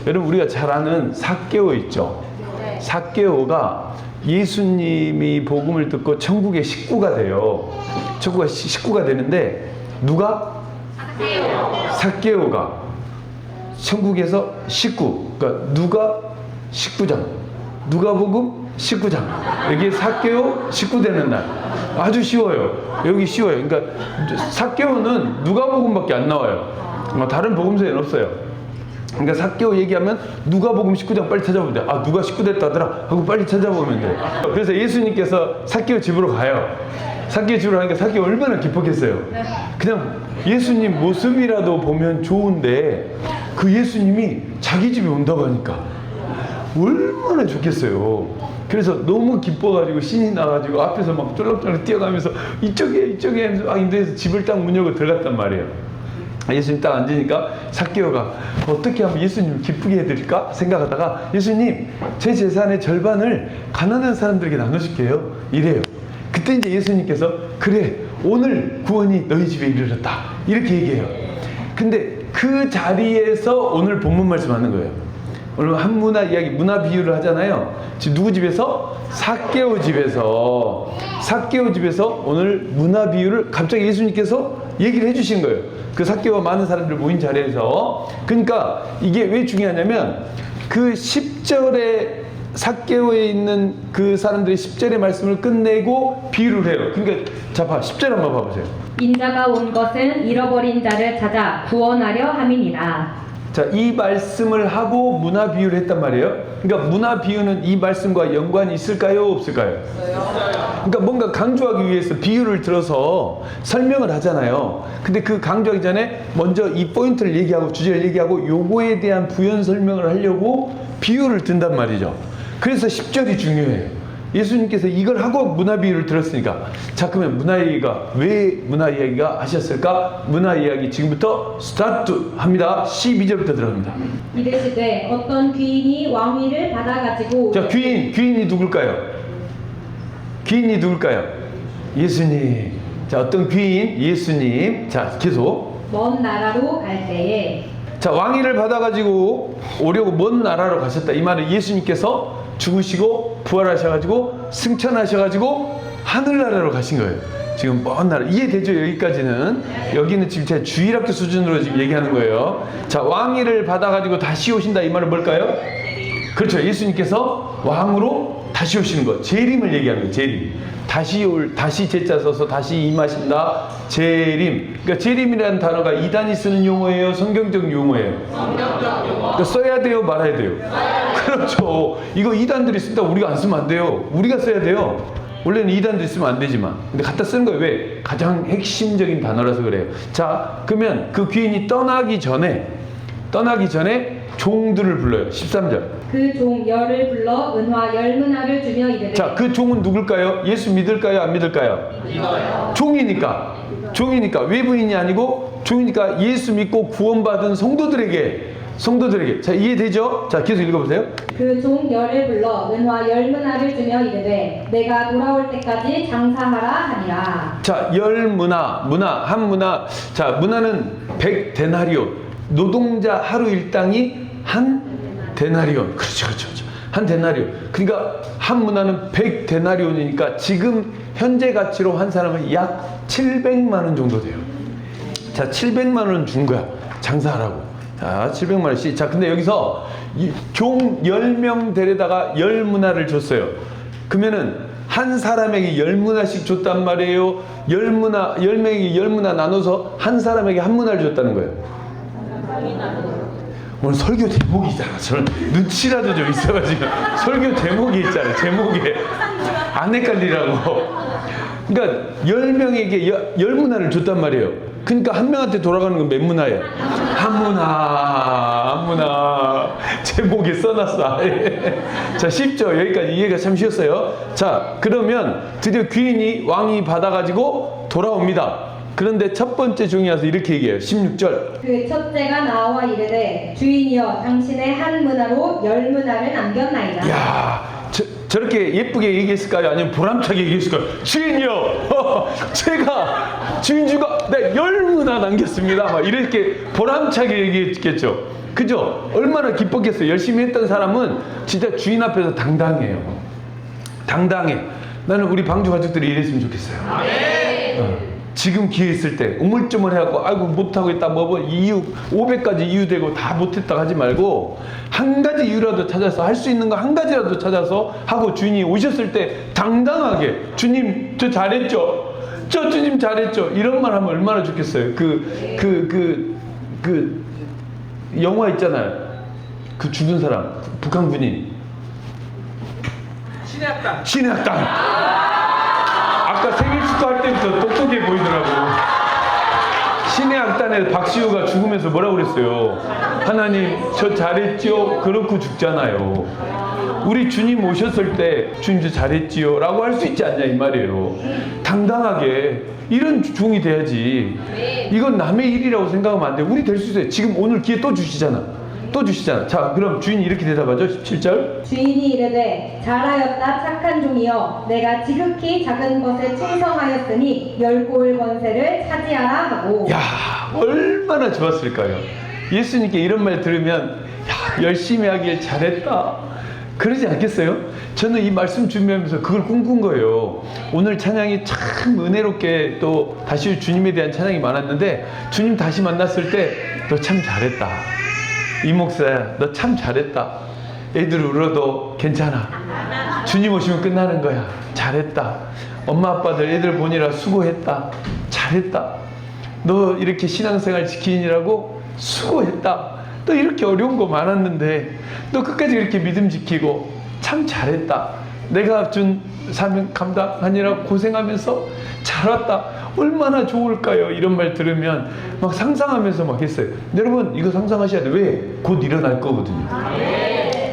여러분 우리가 잘 아는 삭개오 있죠. 삭개오가 예수님이 복음을 듣고 천국의 식구가 돼요. 천국의 식구가 되는데 누가? 삭개오가 천국에서 식구. 그러니까 누가 19장, 누가복음 19장. 여기 삭개오 식구 되는 날. 아주 쉬워요. 여기 쉬워요. 그러니까 삭개오는 누가복음밖에 안 나와요. 다른 복음서에는 없어요. 그러니까 삭개오 얘기하면 누가복음 19장 빨리 찾아보면 돼. 아, 누가 식구 됐다더라 하고 빨리 찾아보면 돼. 그래서 예수님께서 삭개오 집으로 가요. 삭개오 집으로 가니까 삭개오 얼마나 기뻤겠어요. 그냥 예수님 모습이라도 보면 좋은데 그 예수님이 자기 집에 온다고 하니까 얼마나 좋겠어요. 그래서 너무 기뻐가지고 신이 나가지고 앞에서 막 쫄락쫄락 뛰어가면서 이쪽에 하면서 막 인도에서 집을 딱 문 열고 들어갔단 말이에요. 예수님 딱 앉으니까 삭개오가 어떻게 하면 예수님을 기쁘게 해드릴까 생각하다가 예수님, 제 재산의 절반을 가난한 사람들에게 나눠줄게요. 이래요. 그때 이제 예수님께서 그래, 오늘 구원이 너희 집에 이르렀다. 이렇게 얘기해요. 근데 그 자리에서 오늘 본문 말씀하는 거예요. 오늘 한 문화 이야기, 문화 비유를 하잖아요. 지금 누구 집에서? 삭개오 집에서. 삭개오 집에서 오늘 문화 비유를 갑자기 예수님께서 얘기를 해주신 거예요. 그 삭개오와 많은 사람들 모인 자리에서. 그러니까 이게 왜 중요하냐면 그 10절에 삭개오에 있는 그 사람들이 10절의 말씀을 끝내고 비유를 해요. 그러니까 자, 10절 한번 봐보세요. 인자가 온 것은 잃어버린 자를 찾아 구원하려 함이니라. 자, 이 말씀을 하고 문화 비유를 했단 말이에요. 그러니까 문화 비유는 이 말씀과 연관이 있을까요? 없을까요? 그러니까 뭔가 강조하기 위해서 비유를 들어서 설명을 하잖아요. 근데 그 강조하기 전에 먼저 이 포인트를 얘기하고 주제를 얘기하고 요거에 대한 부연 설명을 하려고 비유를 든단 말이죠. 그래서 10절이 중요해요. 예수님께서 이걸 하고 문화 비유를 들었으니까. 자, 그러면 문화 이야기가 왜 문화 이야기가 하셨을까? 문화 이야기 지금부터 스타트 합니다. 12절부터 들어갑니다. 이르시되 어떤 귀인이 왕위를 받아가지고. 자, 귀인이 누굴까요? 귀인이 누굴까요? 예수님. 자, 어떤 귀인? 예수님. 자, 계속. 먼 나라로 갈 때에. 자, 왕위를 받아가지고 오려고 먼 나라로 가셨다. 이 말은 예수님께서 죽으시고 부활하셔가지고 승천하셔가지고 하늘나라로 가신 거예요. 지금 먼 나라. 이해되죠? 여기까지는. 여기는 지금 제 주일학교 수준으로 지금 얘기하는 거예요. 자, 왕위를 받아가지고 다시 오신다. 이 말은 뭘까요? 그렇죠. 예수님께서 왕으로 다시 오시는 거. 재림을 얘기하는 거예요. 재림. 다시 제자 써서 다시 임하신다. 재림. 그러니까 재림이라는 단어가 이단이 쓰는 용어예요? 성경적 용어예요? 성경적 용어. 그러니까 써야 돼요? 말아야 돼요? 그렇죠. 이거 이단들이 쓴다. 우리가 안 쓰면 안 돼요. 우리가 써야 돼요. 원래는 이단들이 쓰면 안 되지만. 근데 갖다 쓰는 거예요. 왜? 가장 핵심적인 단어라서 그래요. 자, 그러면 그 귀인이 떠나기 전에 종들을 불러요. 13절. 그 종 열을 불러 은화 열문화를 주며 이르되. 자, 그 종은 누굴까요? 예수 믿을까요? 안 믿을까요? 믿어요. 종이니까 외부인이 아니고 종이니까 예수 믿고 구원받은 성도들에게. 자, 이해되죠? 자, 계속 읽어보세요. 그 종 열을 불러 은화 열문화를 주며 이르되 내가 돌아올 때까지 장사하라 하니라. 자, 열문화, 한 문화. 자, 문화는 100데나리온. 노동자 하루 일당이 한 데나리온. 그렇죠. 한 데나리온. 그러니까 한 문화는 100데나리온이니까 지금 현재 가치로 한 사람은 약 700만 원 정도 돼요. 자, 700만 원 준 거야. 장사하라고. 자, 700만 원씩. 자, 근데 여기서 종 10명 데려다가 열문화를 줬어요. 그러면은 한 사람에게 10문화씩 줬단 말이에요. 10명에게 10문화 나눠서 한 사람에게 한 문화를 줬다는 거예요. 오늘 설교 제목이잖아. 저는 눈치라도 좀 있어가지고 설교 제목이 있잖아요. 제목에 안 헷갈리라고. 그러니까 10명에게 10문화를 줬단 말이에요. 그러니까 한 명한테 돌아가는 건 몇 문화예요? 한 문화. 제목에 써놨어. 자, 쉽죠? 여기까지 이해가 참 쉬웠어요. 자, 그러면 드디어 귀인이 왕위 받아가지고 돌아옵니다. 그런데 첫 번째 종이 와서 이렇게 얘기해요. 16절. 그 첫째가 나와 이르되 주인이여 당신의 한 문화로 열 문화를 남겼나이다. 야, 저렇게 예쁘게 얘기했을까요? 아니면 보람차게 얘기했을까요? 주인이요, 제가 주인주가 네, 10문화 남겼습니다. 막 이렇게 보람차게 얘기했겠죠. 그죠? 얼마나 기뻤겠어요. 열심히 했던 사람은 진짜 주인 앞에서 당당해요. 당당해. 나는 우리 방주 가족들이 이랬으면 좋겠어요. 지금 기회 있을 때 우물쭈물해갖고 아이고 못하고 있다 뭐 이유 500가지 이유 대고 다 못했다 하지 말고 한 가지 이유라도 찾아서 할 수 있는 거 한 가지라도 찾아서 하고 주인이 오셨을 때 당당하게 주님 저 잘했죠, 저 주님 잘했죠, 이런 말 하면 얼마나 좋겠어요. 그 영화 있잖아요. 그 죽은 사람 북한 군인 신의 학당. 아까 생일 축하할 때부터 똑똑해 보이더라고. 신의 악단에 박시우가 죽으면서 뭐라고 그랬어요? 하나님 저 잘했지요? 그렇고 죽잖아요. 우리 주님 오셨을 때 주님 저 잘했지요? 라고 할 수 있지 않냐 이 말이에요. 당당하게 이런 종이 돼야지. 이건 남의 일이라고 생각하면 안 돼. 우리 될 수 있어요. 지금 오늘 기회 또 주시잖아. 또 주시잖아. 자, 그럼 주인이 이렇게 대답하죠. 17절. 주인이 이르되 잘하였다 착한 종이여 내가 지극히 작은 것에 충성하였으니 열고을 권세를 차지하라 하고. 야, 얼마나 좋았을까요? 예수님께 이런 말 들으면 야, 열심히 하길 잘했다 그러지 않겠어요? 저는 이 말씀 준비하면서 그걸 꿈꾼 거예요. 오늘 찬양이 참 은혜롭게 또 다시 주님에 대한 찬양이 많았는데 주님 다시 만났을 때 너 참 잘했다. 이 목사야 너 참 잘했다. 애들 울어도 괜찮아. 주님 오시면 끝나는 거야. 잘했다. 엄마 아빠들 애들 보니라 수고했다. 잘했다. 너 이렇게 신앙생활 지키느라고 수고했다. 또 이렇게 어려운 거 많았는데 너 끝까지 이렇게 믿음 지키고 참 잘했다. 내가 준 사명 감당하느라 고생하면서 잘 왔다. 얼마나 좋을까요? 이런 말 들으면 막 상상하면서 막 했어요. 여러분 이거 상상하셔야 돼요. 왜? 곧 일어날 거거든요.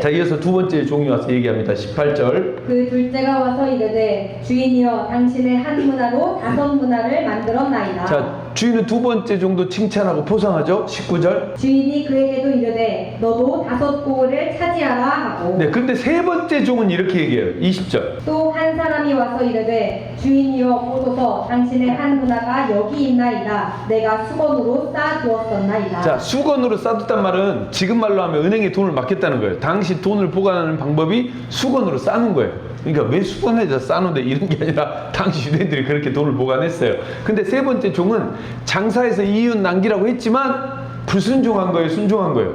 자, 이어서 두 번째 종이 와서 얘기합니다. 18절. 그 둘째가 와서 이르되 주인이여 당신의 한 문화로 5문화를 만들었나이다. 자, 주인은 두 번째 정도 칭찬하고 포상하죠. 19절. 주인이 그에게도 이르되 너도 5고을을 차지하라 하고. 네, 근데 세 번째 종은 이렇게 얘기해요. 20절. 또 한 사람이 와서 이르되 주인이여 보소서 당신의 한 문화가 여기 있나이다. 내가 수건으로 쌓아두었었나이다. 자, 수건으로 싸뒀단 말은 지금 말로 하면 은행에 돈을 맡겼다는 거예요. 당시 돈을 보관하는 방법이 수건으로 싸는 거예요. 그러니까 왜 수건에다 싸놓는데 이런 게 아니라 당시 유대인들이 그렇게 돈을 보관했어요. 근데 세 번째 종은 장사해서 이윤 남기라고 했지만 불순종한 거예요, 순종한 거예요?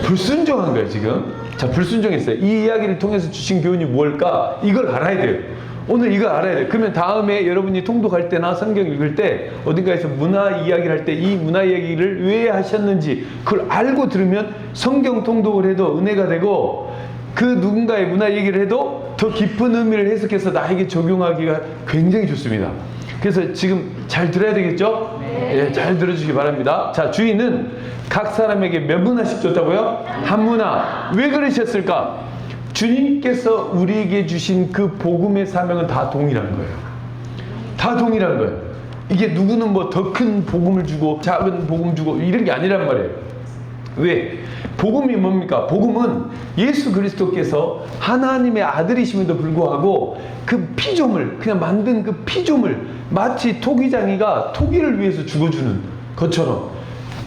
불순종한 거예요 지금. 자, 불순종했어요. 이 이야기를 통해서 주신 교훈이 뭘까? 이걸 알아야 돼요. 오늘 이거 알아야 돼요. 그러면 다음에 여러분이 통독할 때나 성경 읽을 때 어딘가에서 문화 이야기를 할 때 이 문화 이야기를 왜 하셨는지 그걸 알고 들으면 성경 통독을 해도 은혜가 되고 그 누군가의 문화 얘기를 해도 더 깊은 의미를 해석해서 나에게 적용하기가 굉장히 좋습니다. 그래서 지금 잘 들어야 되겠죠? 네, 잘 들어주시기 바랍니다. 자, 주인은 각 사람에게 몇 문화씩 줬다고요? 한 문화. 왜 그러셨을까? 주님께서 우리에게 주신 그 복음의 사명은 다 동일한 거예요. 다 동일한 거예요. 이게 누구는 뭐 더 큰 복음을 주고 작은 복음 주고 이런 게 아니란 말이에요. 왜? 복음이 뭡니까? 복음은 예수 그리스도께서 하나님의 아들이심에도 불구하고 그 피조물, 그냥 만든 그 피조물, 마치 토기장이가 토기를 위해서 죽어주는 것처럼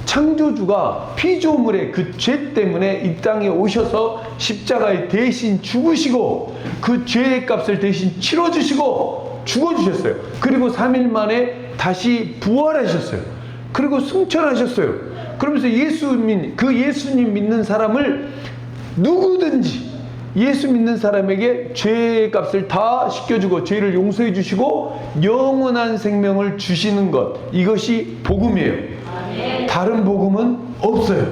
창조주가 피조물의 그 죄 때문에 이 땅에 오셔서 십자가에 대신 죽으시고 그 죄의 값을 대신 치러주시고 죽어주셨어요. 그리고 3일 만에 다시 부활하셨어요. 그리고 승천하셨어요. 그러면서 예수님 믿는 사람을 누구든지 예수 믿는 사람에게 죄의 값을 다 씻겨주고 죄를 용서해 주시고 영원한 생명을 주시는 것, 이것이 복음이에요. 다른 복음은 없어요.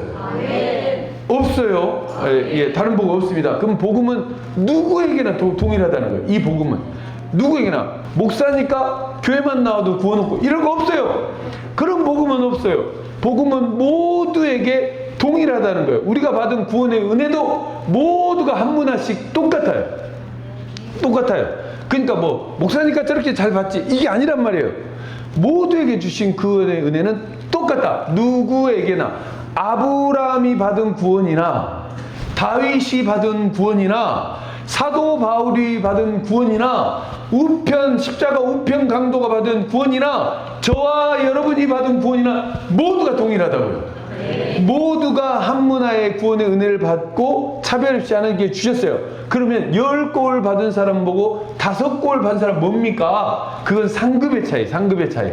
없어요. 예, 다른 복음 없습니다. 그럼 복음은 누구에게나 동일하다는 거예요. 이 복음은 누구에게나. 목사니까 교회만 나와도 구원 없고 이런 거 없어요. 그런 복음은 없어요. 복음은 모두에게 동일하다는 거예요. 우리가 받은 구원의 은혜도 모두가 한 문화씩 똑같아요. 똑같아요. 그러니까 뭐 목사니까 저렇게 잘 받지 이게 아니란 말이에요. 모두에게 주신 구원의 은혜는 똑같다. 누구에게나. 아브라함이 받은 구원이나 다윗이 받은 구원이나 사도 바울이 받은 구원이나 십자가 우편 강도가 받은 구원이나 저와 여러분이 받은 구원이나 모두가 동일하다고요. 모두가 한 문화의 구원의 은혜를 받고 차별 없이 하나님께 주셨어요. 그러면 10골 받은 사람 보고 5골 받은 사람 뭡니까? 그건 상급의 차이, 상급의 차이.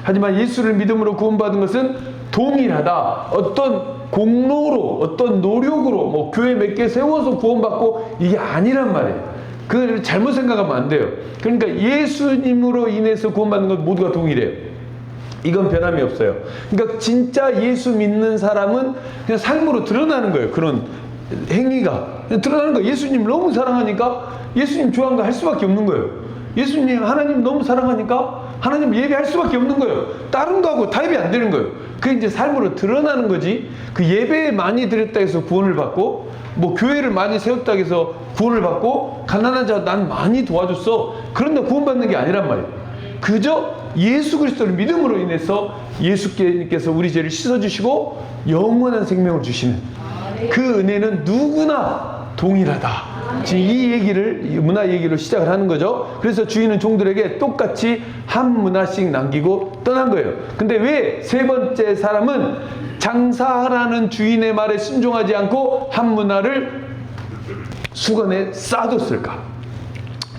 하지만 예수를 믿음으로 구원받은 것은 동일하다. 어떤 공로로, 어떤 노력으로, 뭐 교회 몇 개 세워서 구원받고 이게 아니란 말이에요. 그걸 잘못 생각하면 안 돼요. 그러니까 예수님으로 인해서 구원받는 건 모두가 동일해요. 이건 변함이 없어요. 그러니까 진짜 예수 믿는 사람은 그냥 삶으로 드러나는 거예요. 그런 행위가 그냥 드러나는 거예요. 예수님 너무 사랑하니까 예수님 좋아하는 거 할 수밖에 없는 거예요. 예수님 하나님 너무 사랑하니까 하나님 예배할 수밖에 없는 거예요. 다른 거하고 다 예배 안 되는 거예요. 그게 이제 삶으로 드러나는 거지. 그 예배에 많이 드렸다 해서 구원을 받고, 뭐 교회를 많이 세웠다 해서 구원을 받고, 가난한 자 난 많이 도와줬어, 그런데 구원받는 게 아니란 말이에요. 그저 예수 그리스도를 믿음으로 인해서 예수께서 우리 죄를 씻어주시고 영원한 생명을 주시는 그 은혜는 누구나 동일하다. 지금 이 얘기를, 이 문화 얘기로 시작을 하는 거죠. 그래서 주인은 종들에게 똑같이 한 문화씩 남기고 떠난 거예요. 근데 왜 세 번째 사람은 장사하라는 주인의 말에 순종하지 않고 한 문화를 수건에 싸뒀을까?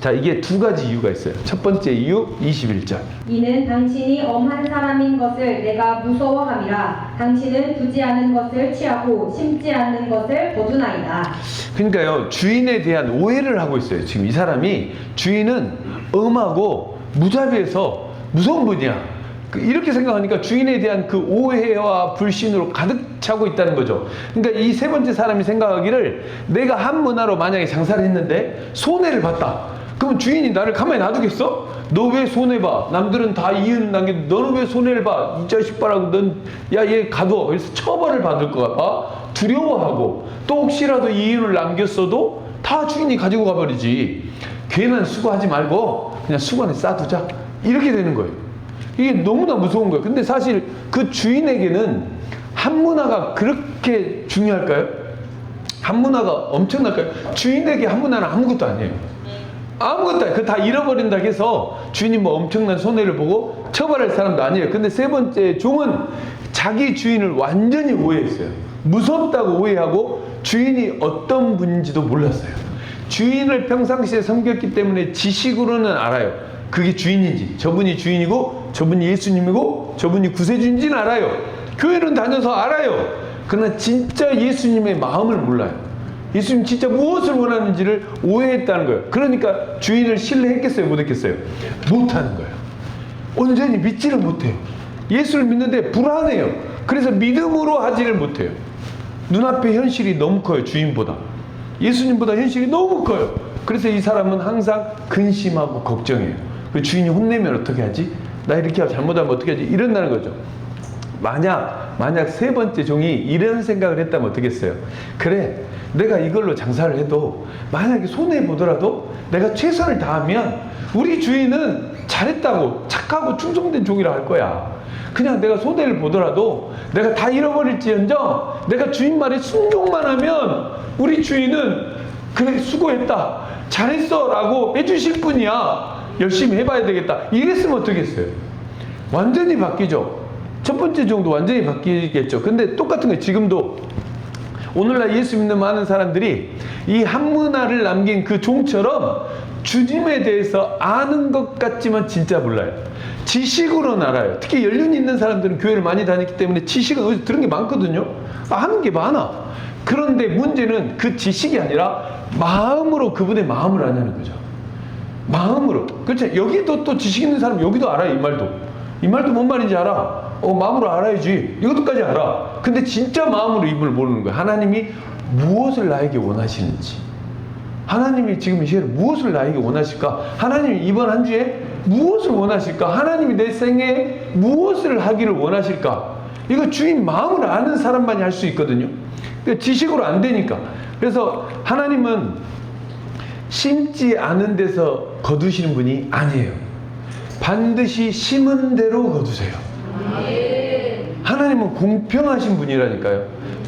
자, 이게 두 가지 이유가 있어요. 첫 번째 이유, 21절. 이는 당신이 엄한 사람인 것을 내가 무서워함이라. 당신은 두지 않은 것을 취하고 심지 않는 것을 거두나이다. 그러니까요, 주인에 대한 오해를 하고 있어요. 지금 이 사람이 주인은 엄하고 무자비해서 무서운 분이야. 이렇게 생각하니까 주인에 대한 그 오해와 불신으로 가득 차고 있다는 거죠. 그러니까 이 세 번째 사람이 생각하기를 내가 한 문화로 만약에 장사를 했는데 손해를 봤다. 그럼 주인이 나를 가만히 놔두겠어? 너 왜 손해봐? 남들은 다 이윤 남기는데 너는 왜 손해를 봐? 이 자식 봐라고 넌, 야, 얘 가둬. 그래서 처벌을 받을 것 같아. 두려워하고, 또 혹시라도 이윤을 남겼어도 다 주인이 가지고 가버리지. 괜한 수고하지 말고 그냥 수건에 싸두자. 이렇게 되는 거예요. 이게 너무나 무서운 거예요. 근데 사실 그 주인에게는 한 문화가 그렇게 중요할까요? 한 문화가 엄청날까요? 주인에게 한 문화는 아무것도 아니에요. 아무것도 아니에요. 그거 다 잃어버린다 해서 주인이 뭐 엄청난 손해를 보고 처벌할 사람도 아니에요. 근데 세 번째 종은 자기 주인을 완전히 오해했어요. 무섭다고 오해하고 주인이 어떤 분인지도 몰랐어요. 주인을 평상시에 섬겼기 때문에 지식으로는 알아요. 그게 주인인지, 저분이 주인이고 저분이 예수님이고 저분이 구세주인지는 알아요. 교회는 다녀서 알아요. 그러나 진짜 예수님의 마음을 몰라요. 예수님 진짜 무엇을 원하는지를 오해했다는 거예요. 그러니까 주인을 신뢰했겠어요? 못했겠어요? 못하는 거예요. 온전히 믿지를 못해요. 예수를 믿는데 불안해요. 그래서 믿음으로 하지를 못해요. 눈앞에 현실이 너무 커요. 주인보다. 예수님보다 현실이 너무 커요. 그래서 이 사람은 항상 근심하고 걱정해요. 그 주인이 혼내면 어떻게 하지? 나 이렇게 잘못하면 어떻게 하지? 이런다는 거죠. 만약 세 번째 종이 이런 생각을 했다면 어떻겠어요? 그래, 내가 이걸로 장사를 해도 만약에 손해보더라도 내가 최선을 다하면 우리 주인은 잘했다고, 착하고 충성된 종이라 할 거야. 그냥 내가 손해를 보더라도 내가 다 잃어버릴지언정 내가 주인 말에 순종만 하면 우리 주인은 그래, 수고했다, 잘했어 라고 해주실 뿐이야. 열심히 해봐야 되겠다. 이랬으면 어떻겠어요? 완전히 바뀌죠. 첫 번째 종도 완전히 바뀌겠죠. 근데 똑같은 거예요. 지금도 오늘날 예수 믿는 많은 사람들이 이 한 문화를 남긴 그 종처럼 주님에 대해서 아는 것 같지만 진짜 몰라요. 지식으로는 알아요. 특히 연륜이 있는 사람들은 교회를 많이 다녔기 때문에 지식은 어디서 들은 게 많거든요. 아는 게 많아. 그런데 문제는 그 지식이 아니라 마음으로 그분의 마음을 아냐는 거죠. 마음으로. 그렇죠. 여기도 또 지식 있는 사람 여기도 알아요. 이 말도 뭔 말인지 알아. 마음으로 알아야지. 이것도까지 알아. 근데 진짜 마음으로 이분을 모르는 거야. 하나님이 무엇을 나에게 원하시는지, 하나님이 지금 이 시간에 무엇을 나에게 원하실까, 하나님이 이번 한 주에 무엇을 원하실까, 하나님이 내 생에 무엇을 하기를 원하실까, 이거 주인 마음을 아는 사람만이 할 수 있거든요. 그러니까 지식으로 안 되니까. 그래서 하나님은 심지 않은 데서 거두시는 분이 아니에요. 반드시 심은 대로 거두세요. 하나님은 공평하신 분이라니까요.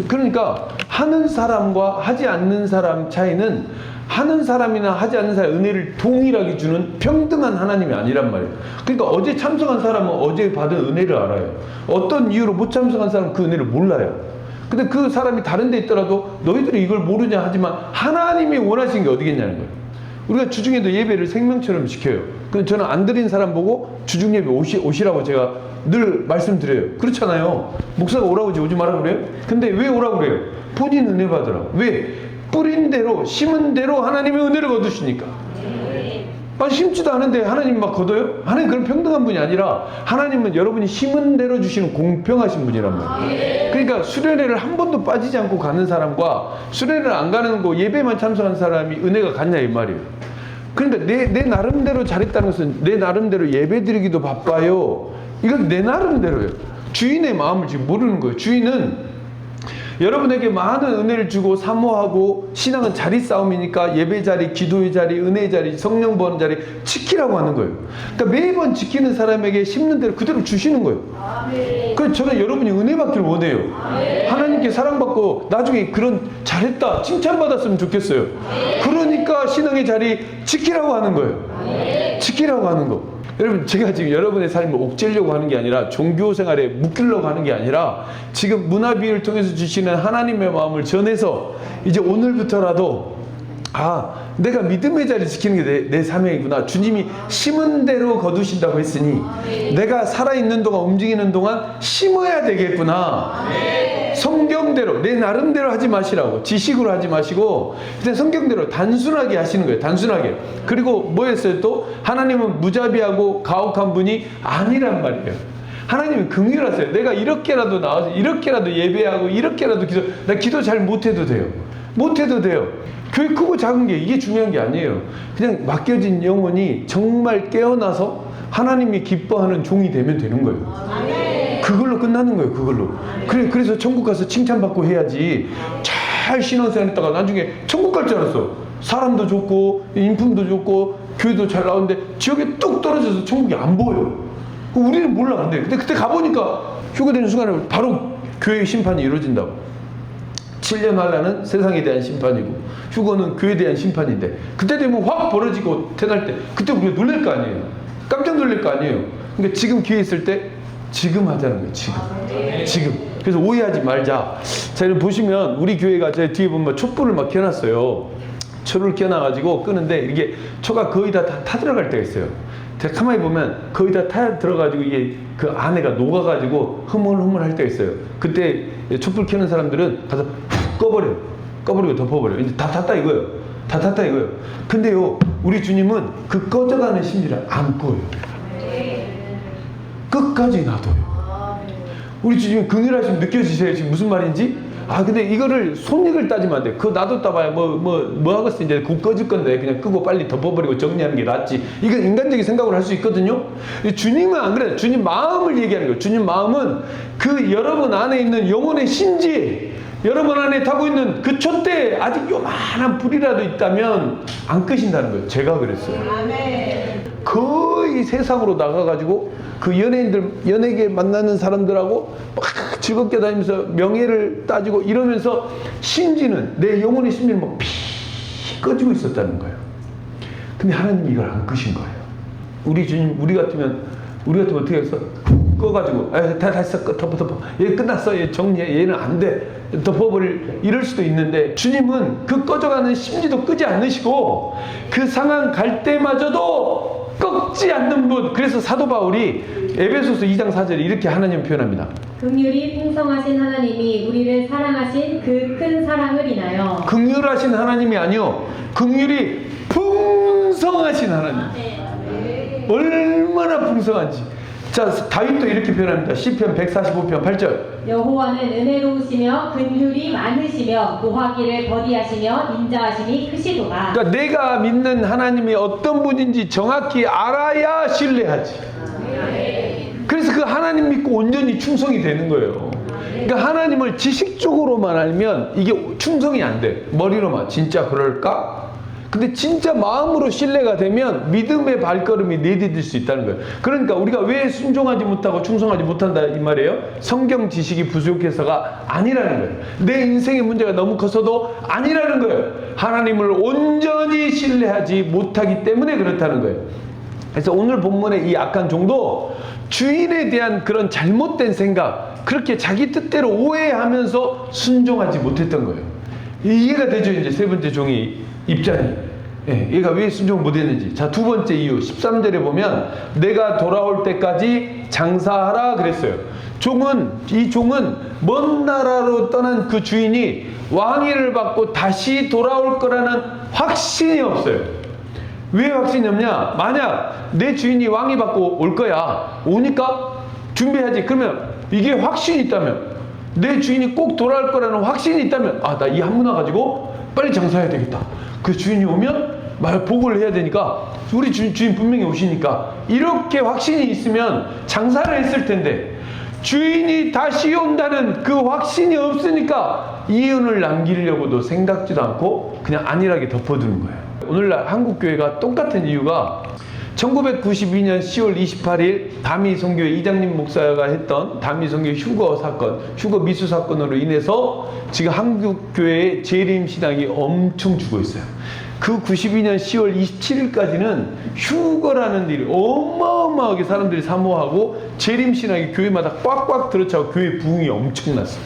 그러니까 하는 사람과 하지 않는 사람 차이는 하는 사람이나 하지 않는 사람 은혜를 동일하게 주는 평등한 하나님이 아니란 말이에요. 그러니까 어제 참석한 사람은 어제 받은 은혜를 알아요. 어떤 이유로 못 참석한 사람은 그 은혜를 몰라요. 근데 그 사람이 다른 데 있더라도 너희들이 이걸 모르냐 하지만 하나님이 원하시는 게 어디겠냐는 거예요. 우리가 주중에도 예배를 생명처럼 지켜요. 근데 저는 안 드린 사람 보고 주중 예배 오시라고 제가 늘 말씀드려요. 그렇잖아요. 목사가 오라고 하지 오지 마라 그래요? 근데 왜 오라고 그래요? 본인 은혜 받으라고. 왜? 뿌린 대로 심은 대로 하나님의 은혜를 거두시니까. 심지도 않은데 하나님 막 거둬요? 하나님 그런 평등한 분이 아니라 하나님은 여러분이 심은 대로 주시는 공평하신 분이란 말이에요. 그러니까 수련회를 한 번도 빠지지 않고 가는 사람과 수련회를 안 가는 거 예배만 참석한 사람이 은혜가 같냐 이 말이에요. 그러니까 내 나름대로 잘했다는 것은 내 나름대로 예배 드리기도 바빠요. 이건 내 나름대로예요. 주인의 마음을 지금 모르는 거예요. 주인은 여러분에게 많은 은혜를 주고 사모하고 신앙은 자리 싸움이니까 예배 자리, 기도의 자리, 은혜의 자리, 성령 보는 자리 지키라고 하는 거예요. 그러니까 매번 지키는 사람에게 심는 대로 그대로 주시는 거예요. 그래서 저는 여러분이 은혜 받기를 원해요. 하나님께 사랑받고 나중에 그런 잘했다 칭찬받았으면 좋겠어요. 그러니까 신앙의 자리 지키라고 하는 거예요. 지키라고 하는 거. 여러분 제가 지금 여러분의 삶을 옥죄려고 하는 게 아니라 종교 생활에 묶이려고 하는 게 아니라 지금 문화비를 통해서 주시는 하나님의 마음을 전해서 이제 오늘부터라도 내가 믿음의 자리 지키는 게 내 사명이구나. 주님이 심은 대로 거두신다고 했으니 내가 살아있는 동안 움직이는 동안 심어야 되겠구나. 성경대로 내 나름대로 하지 마시라고. 지식으로 하지 마시고 그냥 성경대로 단순하게 하시는 거예요. 단순하게. 그리고 뭐였어요 또? 하나님은 무자비하고 가혹한 분이 아니란 말이에요. 하나님은 긍휼하세요. 내가 이렇게라도 나와서 이렇게라도 예배하고 이렇게라도 나 기도 잘 못해도 돼요. 못해도 돼요. 교회 크고 작은 게 이게 중요한 게 아니에요. 그냥 맡겨진 영혼이 정말 깨어나서 하나님이 기뻐하는 종이 되면 되는 거예요. 그걸로 끝나는 거예요. 그걸로. 그래서 천국 가서 칭찬받고 해야지. 잘 신앙생활 했다가 나중에 천국 갈 줄 알았어. 사람도 좋고 인품도 좋고 교회도 잘 나오는데 지역에 뚝 떨어져서 천국이 안 보여. 우리는 몰라. 근데 그때 가보니까 휴가 되는 순간에 바로 교회의 심판이 이루어진다고. 7년 환란은 세상에 대한 심판이고 휴거는 교회에 대한 심판인데 그때 되면 확 벌어지고 태어날 때 그때 우리가 놀랄 거 아니에요. 깜짝 놀랄 거 아니에요. 그러니까 지금 기회 있을 때 지금 하자는 거예요. 지금. 그래서 오해하지 말자. 자, 여러분 보시면 우리 교회가 제 뒤에 보면 촛불을 막 켜놨어요. 초를 켜놔가지고 끄는데 이게 초가 거의 다 타들어갈 때가 있어요. 제가 가만히 보면 거의 다 타들어가지고 이게 그 안에가 녹아가지고 흐물흐물할 때가 있어요. 그때 촛불 켜는 사람들은 가서 푹 꺼버려요. 꺼버리고 덮어버려요. 이제 다 탔다 이거예요. 다 탔다 이거예요. 근데요 우리 주님은 그 꺼져가는 심지를 안 꺼요. 끝까지 놔둬요. 우리 주님은 긍휼하심 느껴지세요? 지금 무슨 말인지? 근데 이거를 손익을 따지면 안 돼. 그거 놔뒀다 봐야 뭐 하겠어. 이제 곧 꺼질 건데 그냥 끄고 빨리 덮어버리고 정리하는 게 낫지. 이건 인간적인 생각을 할 수 있거든요. 주님은 안 그래요. 주님 마음을 얘기하는 거예요. 주님 마음은 그 여러분 안에 있는 영혼의 신지, 여러분 안에 타고 있는 그 촛대에 아직 요만한 불이라도 있다면 안 끄신다는 거예요. 제가 그랬어요. 거의 세상으로 나가가지고 그 연예계 만나는 사람들하고 막 즐겁게 다니면서 명예를 따지고 이러면서 신지는 내 영혼의 신지는 막 피 꺼지고 있었다는 거예요. 근데 하나님이 이걸 안 끄신 거예요. 우리 주님, 우리 같으면 어떻게 해서 꺼가지고 다시 덮어 얘 끝났어, 얘 정리해, 얘는 안 돼, 덮어버릴 이럴 수도 있는데 주님은 그 꺼져가는 심지도 끄지 않으시고 그 상황 갈 때마저도 꺾지 않는 분. 그래서 사도 바울이 에베소서 2장 4절에 이렇게 하나님을 표현합니다. 긍휼이 풍성하신 하나님이 우리를 사랑하신 그 큰 사랑을 인하여. 긍휼하신 하나님이 아니요, 긍휼이 풍성하신 하나님. 얼마나 풍성한지. 자, 다윗도 이렇게 표현합니다. 시편 145편 8절. 여호와는 은혜로우시며 긍휼이 많으시며 노하기를 더디하시며 인자하심이 크시도다. 그러니까 내가 믿는 하나님이 어떤 분인지 정확히 알아야 신뢰하지. 그래서 그 하나님 믿고 온전히 충성이 되는 거예요. 그러니까 하나님을 지식적으로만 알면 이게 충성이 안 돼. 머리로만 진짜 그럴까? 근데 진짜 마음으로 신뢰가 되면 믿음의 발걸음이 내디딜 수 있다는 거예요. 그러니까 우리가 왜 순종하지 못하고 충성하지 못한다 이 말이에요. 성경 지식이 부족해서가 아니라는 거예요. 내 인생의 문제가 너무 커서도 아니라는 거예요. 하나님을 온전히 신뢰하지 못하기 때문에 그렇다는 거예요. 그래서 오늘 본문의 이 악한 종도 주인에 대한 그런 잘못된 생각, 그렇게 자기 뜻대로 오해하면서 순종하지 못했던 거예요. 이해가 되죠? 이제 세 번째 종이 입장이. 예, 얘가 왜 순종 못했는지. 자, 두 번째 이유 13절에 보면 내가 돌아올 때까지 장사하라 그랬어요. 이 종은 먼 나라로 떠난 그 주인이 왕위를 받고 다시 돌아올 거라는 확신이 없어요. 왜 확신이 없냐? 만약 내 주인이 왕위 받고 올 거야. 오니까 준비하지. 그러면 이게 확신이 있다면, 내 주인이 꼭 돌아올 거라는 확신이 있다면, 아, 나 이 한 문화 가지고 빨리 장사해야 되겠다. 그 주인이 오면 말 보고를 해야 되니까, 우리 주인 분명히 오시니까, 이렇게 확신이 있으면 장사를 했을 텐데, 주인이 다시 온다는 그 확신이 없으니까 이윤을 남기려고도 생각지도 않고 그냥 안일하게 덮어두는 거예요. 오늘날 한국교회가 똑같은 이유가 1992년 10월 28일 다미 선교회 이장님 목사가 했던 다미 선교회 휴거 사건, 휴거 미수 사건으로 인해서 지금 한국교회의 재림 신앙이 엄청 죽어 있어요. 그 92년 10월 27일까지는 휴거라는 일이 어마어마하게 사람들이 사모하고 재림 신앙이 교회마다 꽉꽉 들어차고 교회 부흥이 엄청났어요.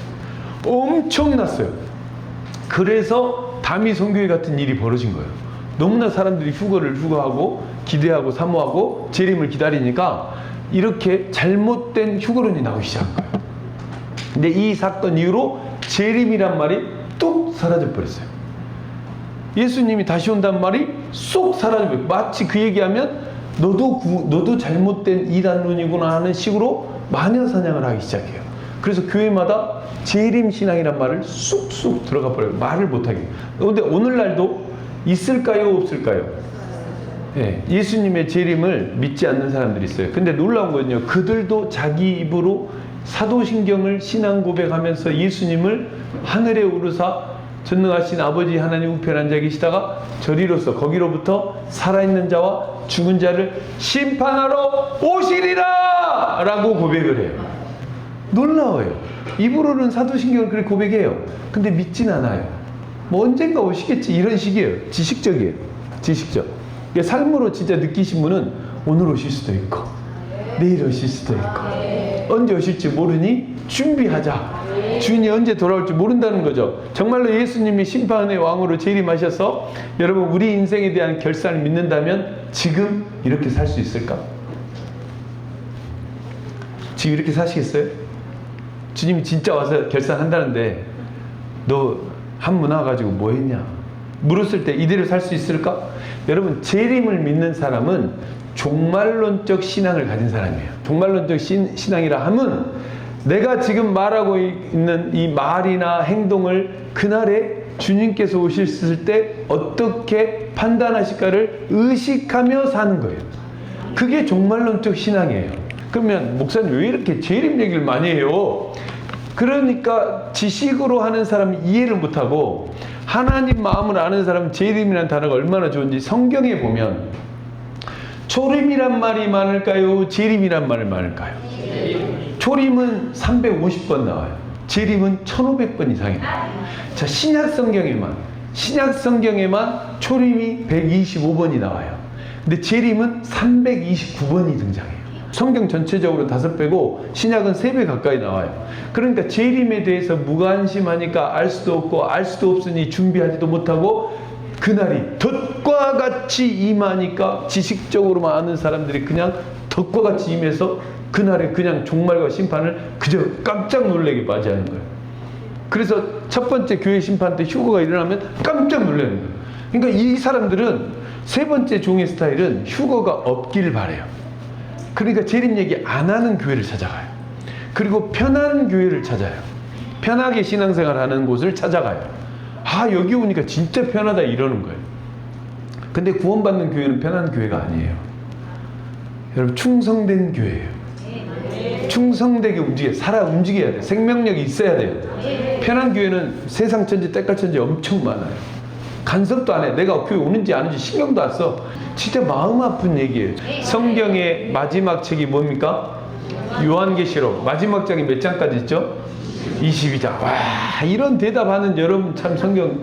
엄청났어요. 그래서 다미 선교회 같은 일이 벌어진 거예요. 너무나 사람들이 휴거하고 기대하고 사모하고 재림을 기다리니까 이렇게 잘못된 휴거론이 나오기 시작한 거예요. 근데 이 사건 이후로 재림이란 말이 뚝 사라져 버렸어요. 예수님이 다시 온다는 말이 쏙 사라져 버렸어요. 마치 그 얘기하면 너도 잘못된 이단론이구나 하는 식으로 마녀 사냥을 하기 시작해요. 그래서 교회마다 재림 신앙이란 말을 쑥쑥 들어가 버려요. 말을 못하게. 그런데 오늘날도 있을까요, 없을까요? 예, 예수님의 재림을 믿지 않는 사람들이 있어요. 근데 놀라운 건요, 그들도 자기 입으로 사도신경을 신앙 고백하면서 예수님을 하늘에 오르사 전능하신 아버지 하나님 우편에 앉아 계시다가 저리로서 거기로부터 살아있는 자와 죽은 자를 심판하러 오시리라! 라고 고백을 해요. 놀라워요. 입으로는 사도신경을 그렇게 고백해요. 근데 믿진 않아요. 뭐 언젠가 오시겠지 이런 식이에요. 지식적이에요. 지식적. 삶으로 진짜 느끼신 분은 오늘 오실 수도 있고 내일 오실 수도 있고 언제 오실지 모르니 준비하자. 주인이 언제 돌아올지 모른다는 거죠. 정말로 예수님이 심판의 왕으로 재림하셔서 여러분 우리 인생에 대한 결산을 믿는다면 지금 이렇게 살 수 있을까? 지금 이렇게 사시겠어요? 주님이 진짜 와서 결산한다는데 너 한 문화 가지고 뭐 했냐? 물었을 때 이대로 살 수 있을까? 여러분 재림을 믿는 사람은 종말론적 신앙을 가진 사람이에요. 종말론적 신앙이라 함은 내가 지금 말하고 있는 이 말이나 행동을 그날에 주님께서 오셨을 때 어떻게 판단하실까를 의식하며 사는 거예요. 그게 종말론적 신앙이에요. 그러면 목사님 왜 이렇게 재림 얘기를 많이 해요? 그러니까 지식으로 하는 사람이 이해를 못하고 하나님 마음을 아는 사람은 재림이라는 단어가 얼마나 좋은지 성경에 보면 초림이란 말이 많을까요? 재림이란 말이 많을까요? 초림은 350번 나와요. 재림은 1500번 이상이 나와요. 자, 신약 성경에만 초림이 125번이 나와요. 근데 재림은 329번이 등장해요. 성경 전체적으로 5배고 신약은 3배 가까이 나와요. 그러니까 재림에 대해서 무관심하니까 알 수도 없고 알 수도 없으니 준비하지도 못하고 그날이 덫과 같이 임하니까 지식적으로만 아는 사람들이 그냥 덫과 같이 임해서 그날에 그냥 종말과 심판을 그저 깜짝 놀라게 맞이하는 거예요. 그래서 첫 번째 교회 심판 때 휴거가 일어나면 깜짝 놀라는 거예요. 그러니까 이 사람들은 세 번째 종의 스타일은 휴거가 없기를 바래요. 그러니까 재림 얘기 안 하는 교회를 찾아가요. 그리고 편한 교회를 찾아요. 편하게 신앙생활 하는 곳을 찾아가요. 아, 여기 오니까 진짜 편하다 이러는 거예요. 근데 구원받는 교회는 편한 교회가 아니에요. 여러분 충성된 교회예요. 충성되게 움직여야 돼. 생명력이 있어야 돼요. 편한 교회는 세상 천지 때깔 천지 엄청 많아요. 간섭도 안 해. 내가 교회 오는지 안 오는지 신경도 안 써. 진짜 마음 아픈 얘기예요. 성경의 마지막 책이 뭡니까? 요한계시록 마지막 장이 몇 장까지 있죠? 22장. 와, 이런 대답하는 여러분 참 성경,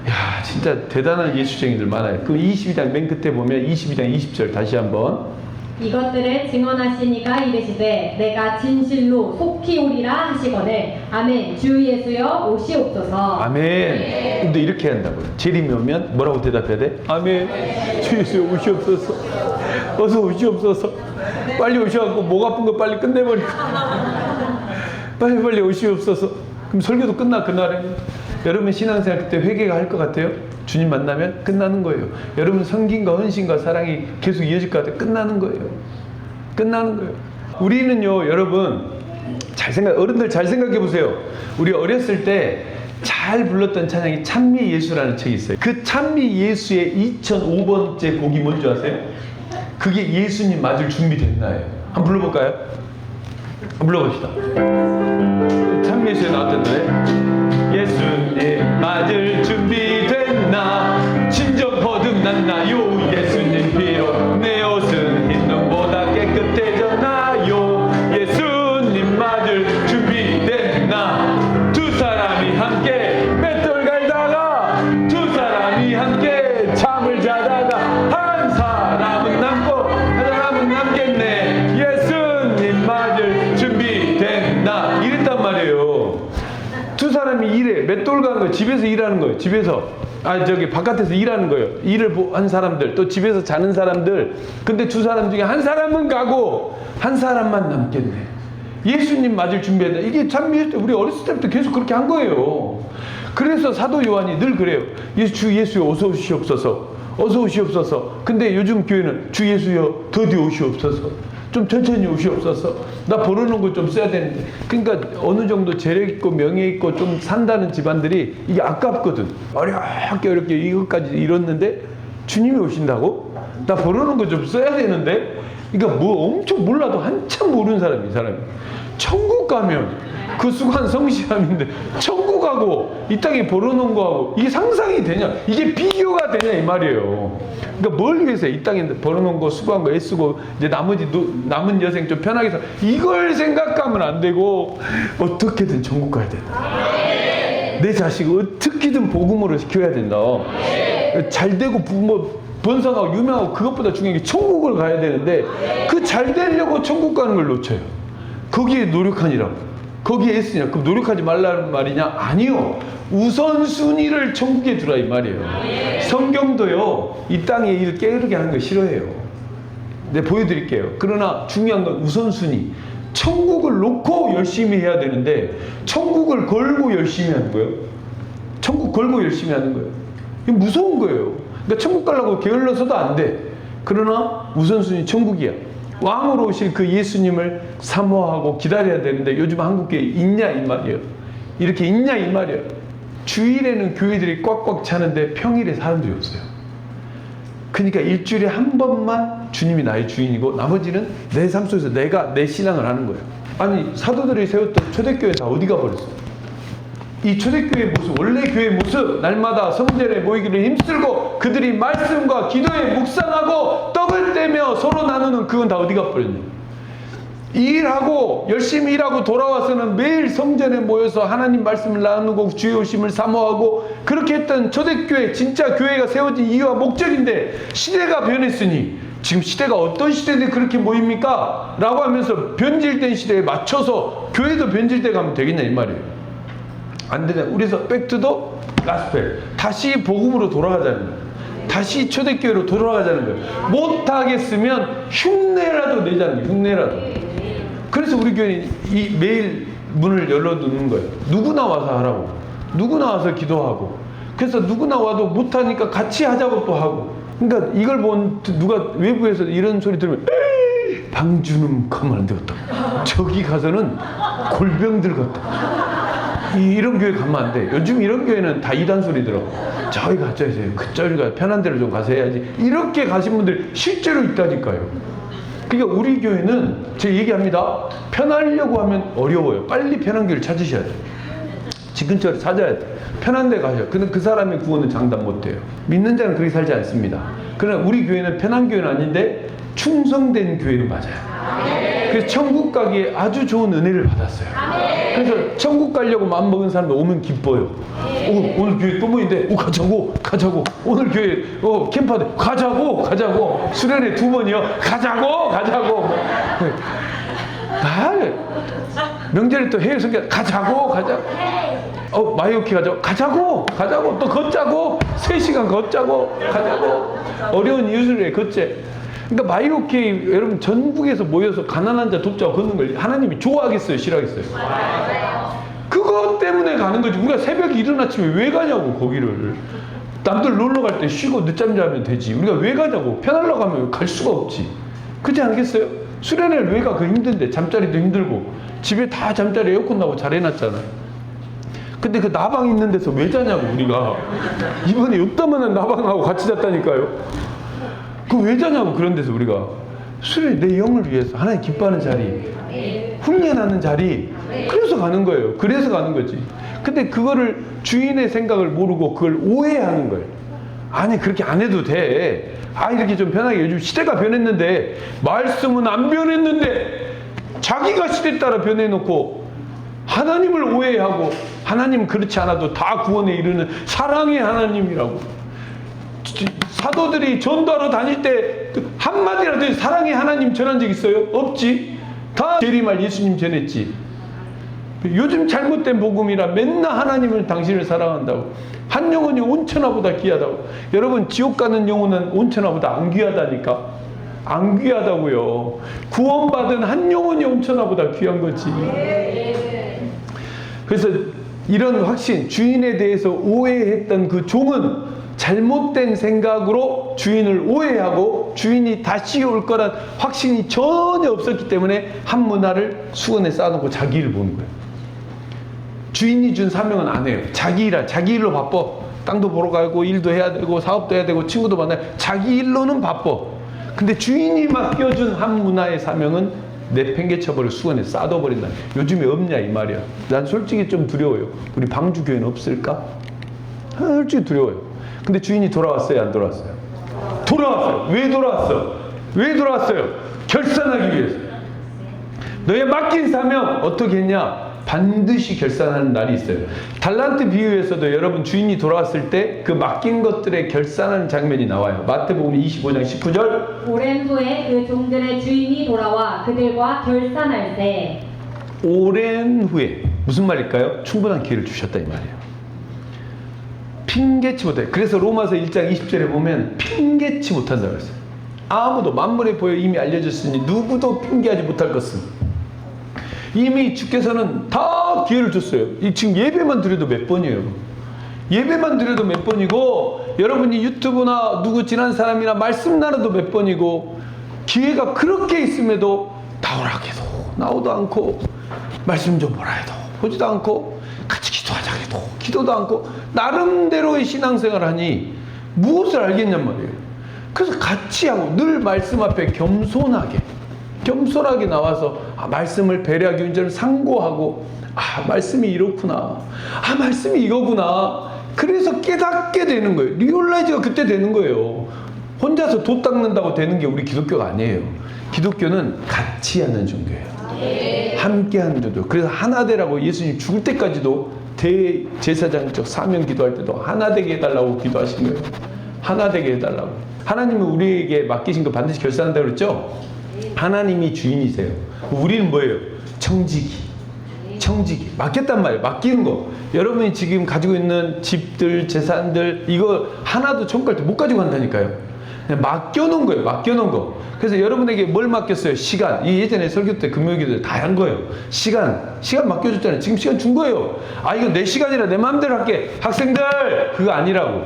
야, 진짜 대단한 예수쟁이들 많아요. 그 22장 맨 끝에 보면 22장 20절 다시 한번. 이것들을 증언하시니가 이르시되 내가 진실로 속히 오리라 하시거늘 아멘. 주 예수여 오시옵소서. 아멘. 근데 이렇게 한다고요. 재림이 오면 뭐라고 대답해야 돼? 아멘. 주 예수여 오시옵소서. 어서 오시옵소서. 빨리 오셔갖고 목 아픈 거 빨리 끝내버리고 빨리 오시옵소서. 그럼 설교도 끝나 그날에. 여러분 신앙생활 그때 회개가 할 것 같아요? 주님 만나면 끝나는 거예요. 여러분 성김과 헌신과 사랑이 계속 이어질 것 같아요? 끝나는 거예요. 끝나는 거예요. 우리는요, 여러분 어른들 잘 생각해 보세요. 우리 어렸을 때 잘 불렀던 찬양이 찬미 예수라는 책이 있어요. 그 찬미 예수의 2005번째 곡이 뭔지 아세요? 그게 예수님 맞을 준비됐나예요. 한번 불러볼까요? 한번 불러봅시다. 찬미 예수에 나왔던 노래. 예수님 맞을 준비됐나? 진정 거듭났나요? 예수님 피로 내 옷은 흰 눈보다 깨끗해졌나요? 예수님 맞을 준비됐나? 두 사람이 함께 맷돌 갈다가 두 사람이 함께 잠을 자다가 한 사람은 남고 한 사람은 남겠네. 예수님 맞을 준비됐나? 이랬단 말이에요. 두 사람이 일해. 맷돌 가는 거예요. 집에서 일하는 거예요. 집에서. 바깥에서 일하는 거예요. 일을 한 사람들, 또 집에서 자는 사람들. 근데 두 사람 중에 한 사람은 가고 한 사람만 남겠네. 예수님 맞을 준비했다. 이게 참 우리 어렸을 때부터 계속 그렇게 한 거예요. 그래서 사도 요한이 늘 그래요. 주 예수여 어서 오시옵소서. 어서 오시옵소서. 근데 요즘 교회는 주 예수여 더디 오시옵소서. 좀 천천히 오시옵소서. 나 벌어놓은 거 좀 써야 되는데. 그러니까 어느 정도 재력 있고 명예 있고 좀 산다는 집안들이 이게 아깝거든. 어렵게 이것까지 이뤘는데 주님이 오신다고? 나 벌어놓은 거 좀 써야 되는데. 그러니까 뭐 엄청 몰라도 한참 모르는 사람이 이 사람이. 천국 가면 그 수고한 성실함인데 천국 가고 이 땅에 벌어놓은 거하고 이게 상상이 되냐? 이게 비교가 되냐 이 말이에요. 그러니까 뭘 위해서 이 땅에 벌어놓은 거 수고한 거 애쓰고 이제 나머지 남은 여생 좀 편하게 살 이걸 생각하면 안 되고 어떻게든 천국 가야 된다. 내 자식을 어떻게든 복음으로 시켜야 된다. 잘 되고 번성하고 유명하고 그것보다 중요한 게 천국을 가야 되는데 그 잘 되려고 천국 가는 걸 놓쳐요. 거기에 노력하니라고. 거기에 애쓰냐. 그럼 노력하지 말라는 말이냐? 아니요. 우선순위를 천국에 두라 이 말이에요. 성경도요. 이 땅의 일 게으르게 하는 거 싫어해요. 네, 보여드릴게요. 그러나 중요한 건 우선순위. 천국을 놓고 열심히 해야 되는데 천국을 걸고 열심히 하는 거예요. 천국 걸고 열심히 하는 거예요. 이게 무서운 거예요. 그러니까 천국 가려고 게을러서도 안 돼. 그러나 우선순위 천국이야. 왕으로 오실 그 예수님을 사모하고 기다려야 되는데 요즘 한국교회 있냐 이 말이에요. 이렇게 있냐 이 말이에요. 주일에는 교회들이 꽉꽉 차는데 평일에 사람들이 없어요. 그러니까 일주일에 한 번만 주님이 나의 주인이고 나머지는 내 삶 속에서 내가 내 신앙을 하는 거예요. 아니 사도들이 세웠던 초대교회 다 어디 가버렸어? 이 초대교회의 모습, 원래 교회의 모습, 날마다 성전에 모이기를 힘쓰고 그들이 말씀과 기도에 묵상하고 떡을 떼며 서로 나누는 그건 다 어디 가버렸냐? 일하고 열심히 일하고 돌아와서는 매일 성전에 모여서 하나님 말씀을 나누고 주의 오심을 사모하고 그렇게 했던 초대교회, 진짜 교회가 세워진 이유와 목적인데 시대가 변했으니 지금 시대가 어떤 시대인데 그렇게 모입니까? 라고 하면서 변질된 시대에 맞춰서 교회도 변질돼 가면 되겠냐 이 말이에요. 안 되냐. 그래서 백투더 가스펠. 다시 복음으로 돌아가자는 거예요. 다시 초대교회로 돌아가자는 거예요. 못하겠으면 흉내라도 내자는 거예요. 흉내라도. 그래서 우리 교회는 매일 문을 열어두는 거예요. 누구나 와서 하라고. 누구나 와서 기도하고. 그래서 누구나 와도 못하니까 같이 하자고 또 하고. 그러니까 이걸 본 누가 외부에서 이런 소리 들으면 방주는 가면 안 되겠다. 저기 가서는 골병들 같다. 이런 교회 가면 안 돼. 요즘 이런 교회는 다 이단 소리 들어. 저기 가셔야 돼요. 그쪽이 편한 데로 좀 가서 해야지. 이렇게 가신 분들 실제로 있다니까요. 그러니까 우리 교회는 제가 얘기합니다. 편하려고 하면 어려워요. 빨리 편한 교회를 찾으셔야 돼요. 집 근처를 찾아야 돼. 편한 데 가셔. 근데 그 사람의 구원은 장담 못 해요. 믿는 자는 그렇게 살지 않습니다. 그러나 우리 교회는 편한 교회는 아닌데 충성된 교회는 맞아요. 그래서 천국 가기에 아주 좋은 은혜를 받았어요. 그래서 천국 가려고 마음먹은 사람들 오면 기뻐요. 오늘 교회 또 모인데 가자고. 오늘 교회 캠프하대 가자고. 수련회 2번이요. 가자고. 명절에 또 해외 성교 가자고. 마이오키 가자고. 또 걷자고. 3시간 걷자고. 가자고. 어려운 이웃을 위해 걷재. 그러니까 마이오키 여러분 전국에서 모여서 가난한 자 돕자고 걷는 걸 하나님이 좋아하겠어요, 싫어하겠어요? 그것 때문에 가는 거지. 우리가 새벽에 이른 아침에 왜 가냐고 거기를. 남들 놀러 갈 때 쉬고 늦잠 자면 되지. 우리가 왜 가냐고. 편하려고 하면 갈 수가 없지. 그렇지 않겠어요? 수련회를 왜 가? 그 힘든데. 잠자리도 힘들고. 집에 다 잠자리 에어컨 나고 잘 해놨잖아요. 근데 그 나방 있는 데서 왜 자냐고 우리가. 이번에 요따만한 나방하고 같이 잤다니까요. 그 왜 자냐고. 그런 데서 우리가. 수련회 내 영을 위해서 하나님 기뻐하는 자리, 훈련하는 자리. 그래서 가는 거예요. 그래서 가는 거지. 근데 그거를 주인의 생각을 모르고 그걸 오해하는 거예요. 아니 그렇게 안 해도 돼. 이렇게 좀 편하게. 요즘 시대가 변했는데 말씀은 안 변했는데 자기가 시대 따라 변해놓고 하나님을 오해하고, 하나님은 그렇지 않아도 다 구원에 이르는 사랑의 하나님이라고. 사도들이 전도하러 다닐 때 한마디라도 사랑의 하나님 전한 적 있어요? 없지. 다 재림할 예수님 전했지. 요즘 잘못된 복음이라 맨날 하나님을 당신을 사랑한다고. 한 영혼이 온천하보다 귀하다고. 여러분 지옥 가는 영혼은 온천하보다 안 귀하다니까. 안 귀하다고요. 구원받은 한 영혼이 온천하보다 귀한 거지. 그래서 이런 확신, 주인에 대해서 오해했던 그 종은 잘못된 생각으로 주인을 오해하고 주인이 다시 올 거란 확신이 전혀 없었기 때문에 한 문화를 수건에 쌓아놓고 자기 일을 보는 거예요. 주인이 준 사명은 안 해요. 자기 일로 바빠. 땅도 보러 가고 일도 해야 되고 사업도 해야 되고 친구도 만나요. 자기 일로는 바빠. 근데 주인이 맡겨준 한 문화의 사명은 내팽개쳐버려 수건에 쌓아둬버린다. 요즘에 없냐 이 말이야. 난 솔직히 좀 두려워요. 우리 방주교회는 없을까? 솔직히 두려워요. 근데 주인이 돌아왔어요, 안 돌아왔어요? 돌아왔어요. 왜 돌아왔어요? 결산하기 위해서. 너의 맡긴 사명 어떻게 했냐? 반드시 결산하는 날이 있어요. 달란트 비유에서도 여러분 주인이 돌아왔을 때 그 맡긴 것들의 결산하는 장면이 나와요. 마태복음 25장 19절. 오랜 후에 그 종들의 주인이 돌아와 그들과 결산할 때. 오랜 후에 무슨 말일까요? 충분한 기회를 주셨다 이 말이에요. 핑계치 못해. 그래서 로마서 1장 20절에 보면 핑계치 못한다고 했어요. 아무도 만물의 보여 이미 알려졌으니 누구도 핑계하지 못할 것은. 이미 주께서는 다 기회를 줬어요. 지금 예배만 드려도 몇 번이에요. 예배만 드려도 몇 번이고, 여러분이 유튜브나 누구 지난 사람이나 말씀 나눠도 몇 번이고, 기회가 그렇게 있음에도 나오라 해도 나오도 않고, 말씀 좀 보라 해도 보지도 않고, 같이 기도하자 해도 기도도 않고, 나름대로의 신앙생활을 하니 무엇을 알겠냔 말이에요. 그래서 같이 하고 늘 말씀 앞에 겸손하게 나와서 말씀을 배려하기 위해서 상고하고, 말씀이 이렇구나, 말씀이 이거구나. 그래서 깨닫게 되는 거예요. 리얼라이즈가 그때 되는 거예요. 혼자서 돛 닦는다고 되는 게 우리 기독교가 아니에요. 기독교는 같이 하는 종교예요. 함께 하는 종교. 그래서 하나되라고 예수님 죽을 때까지도 대제사장적 사명 기도할 때도 하나 되게 해달라고 기도하신 거예요. 하나 되게 해달라고. 하나님은 우리에게 맡기신 거 반드시 결산한다고 그랬죠? 하나님이 주인이세요. 우리는 뭐예요? 청지기. 맡겼단 말이에요. 맡기는 거. 여러분이 지금 가지고 있는 집들, 재산들, 이거 하나도 천국 갈 때 못 가지고 간다니까요. 그냥 맡겨놓은 거예요. 맡겨놓은 거. 그래서 여러분에게 뭘 맡겼어요? 시간. 이 예전에 설교 때 금요일기도 다 한 거예요. 시간 맡겨줬잖아요. 지금 시간 준 거예요. 이거 내 시간이라 내 마음대로 할게. 학생들, 그거 아니라고.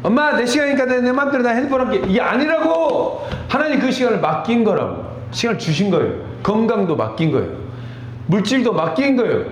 엄마, 내 시간이니까 내 마음대로 나 핸드폰 할게. 이게 아니라고. 하나님 그 시간을 맡긴 거라고. 시간을 주신 거예요. 건강도 맡긴 거예요. 물질도 맡긴 거예요.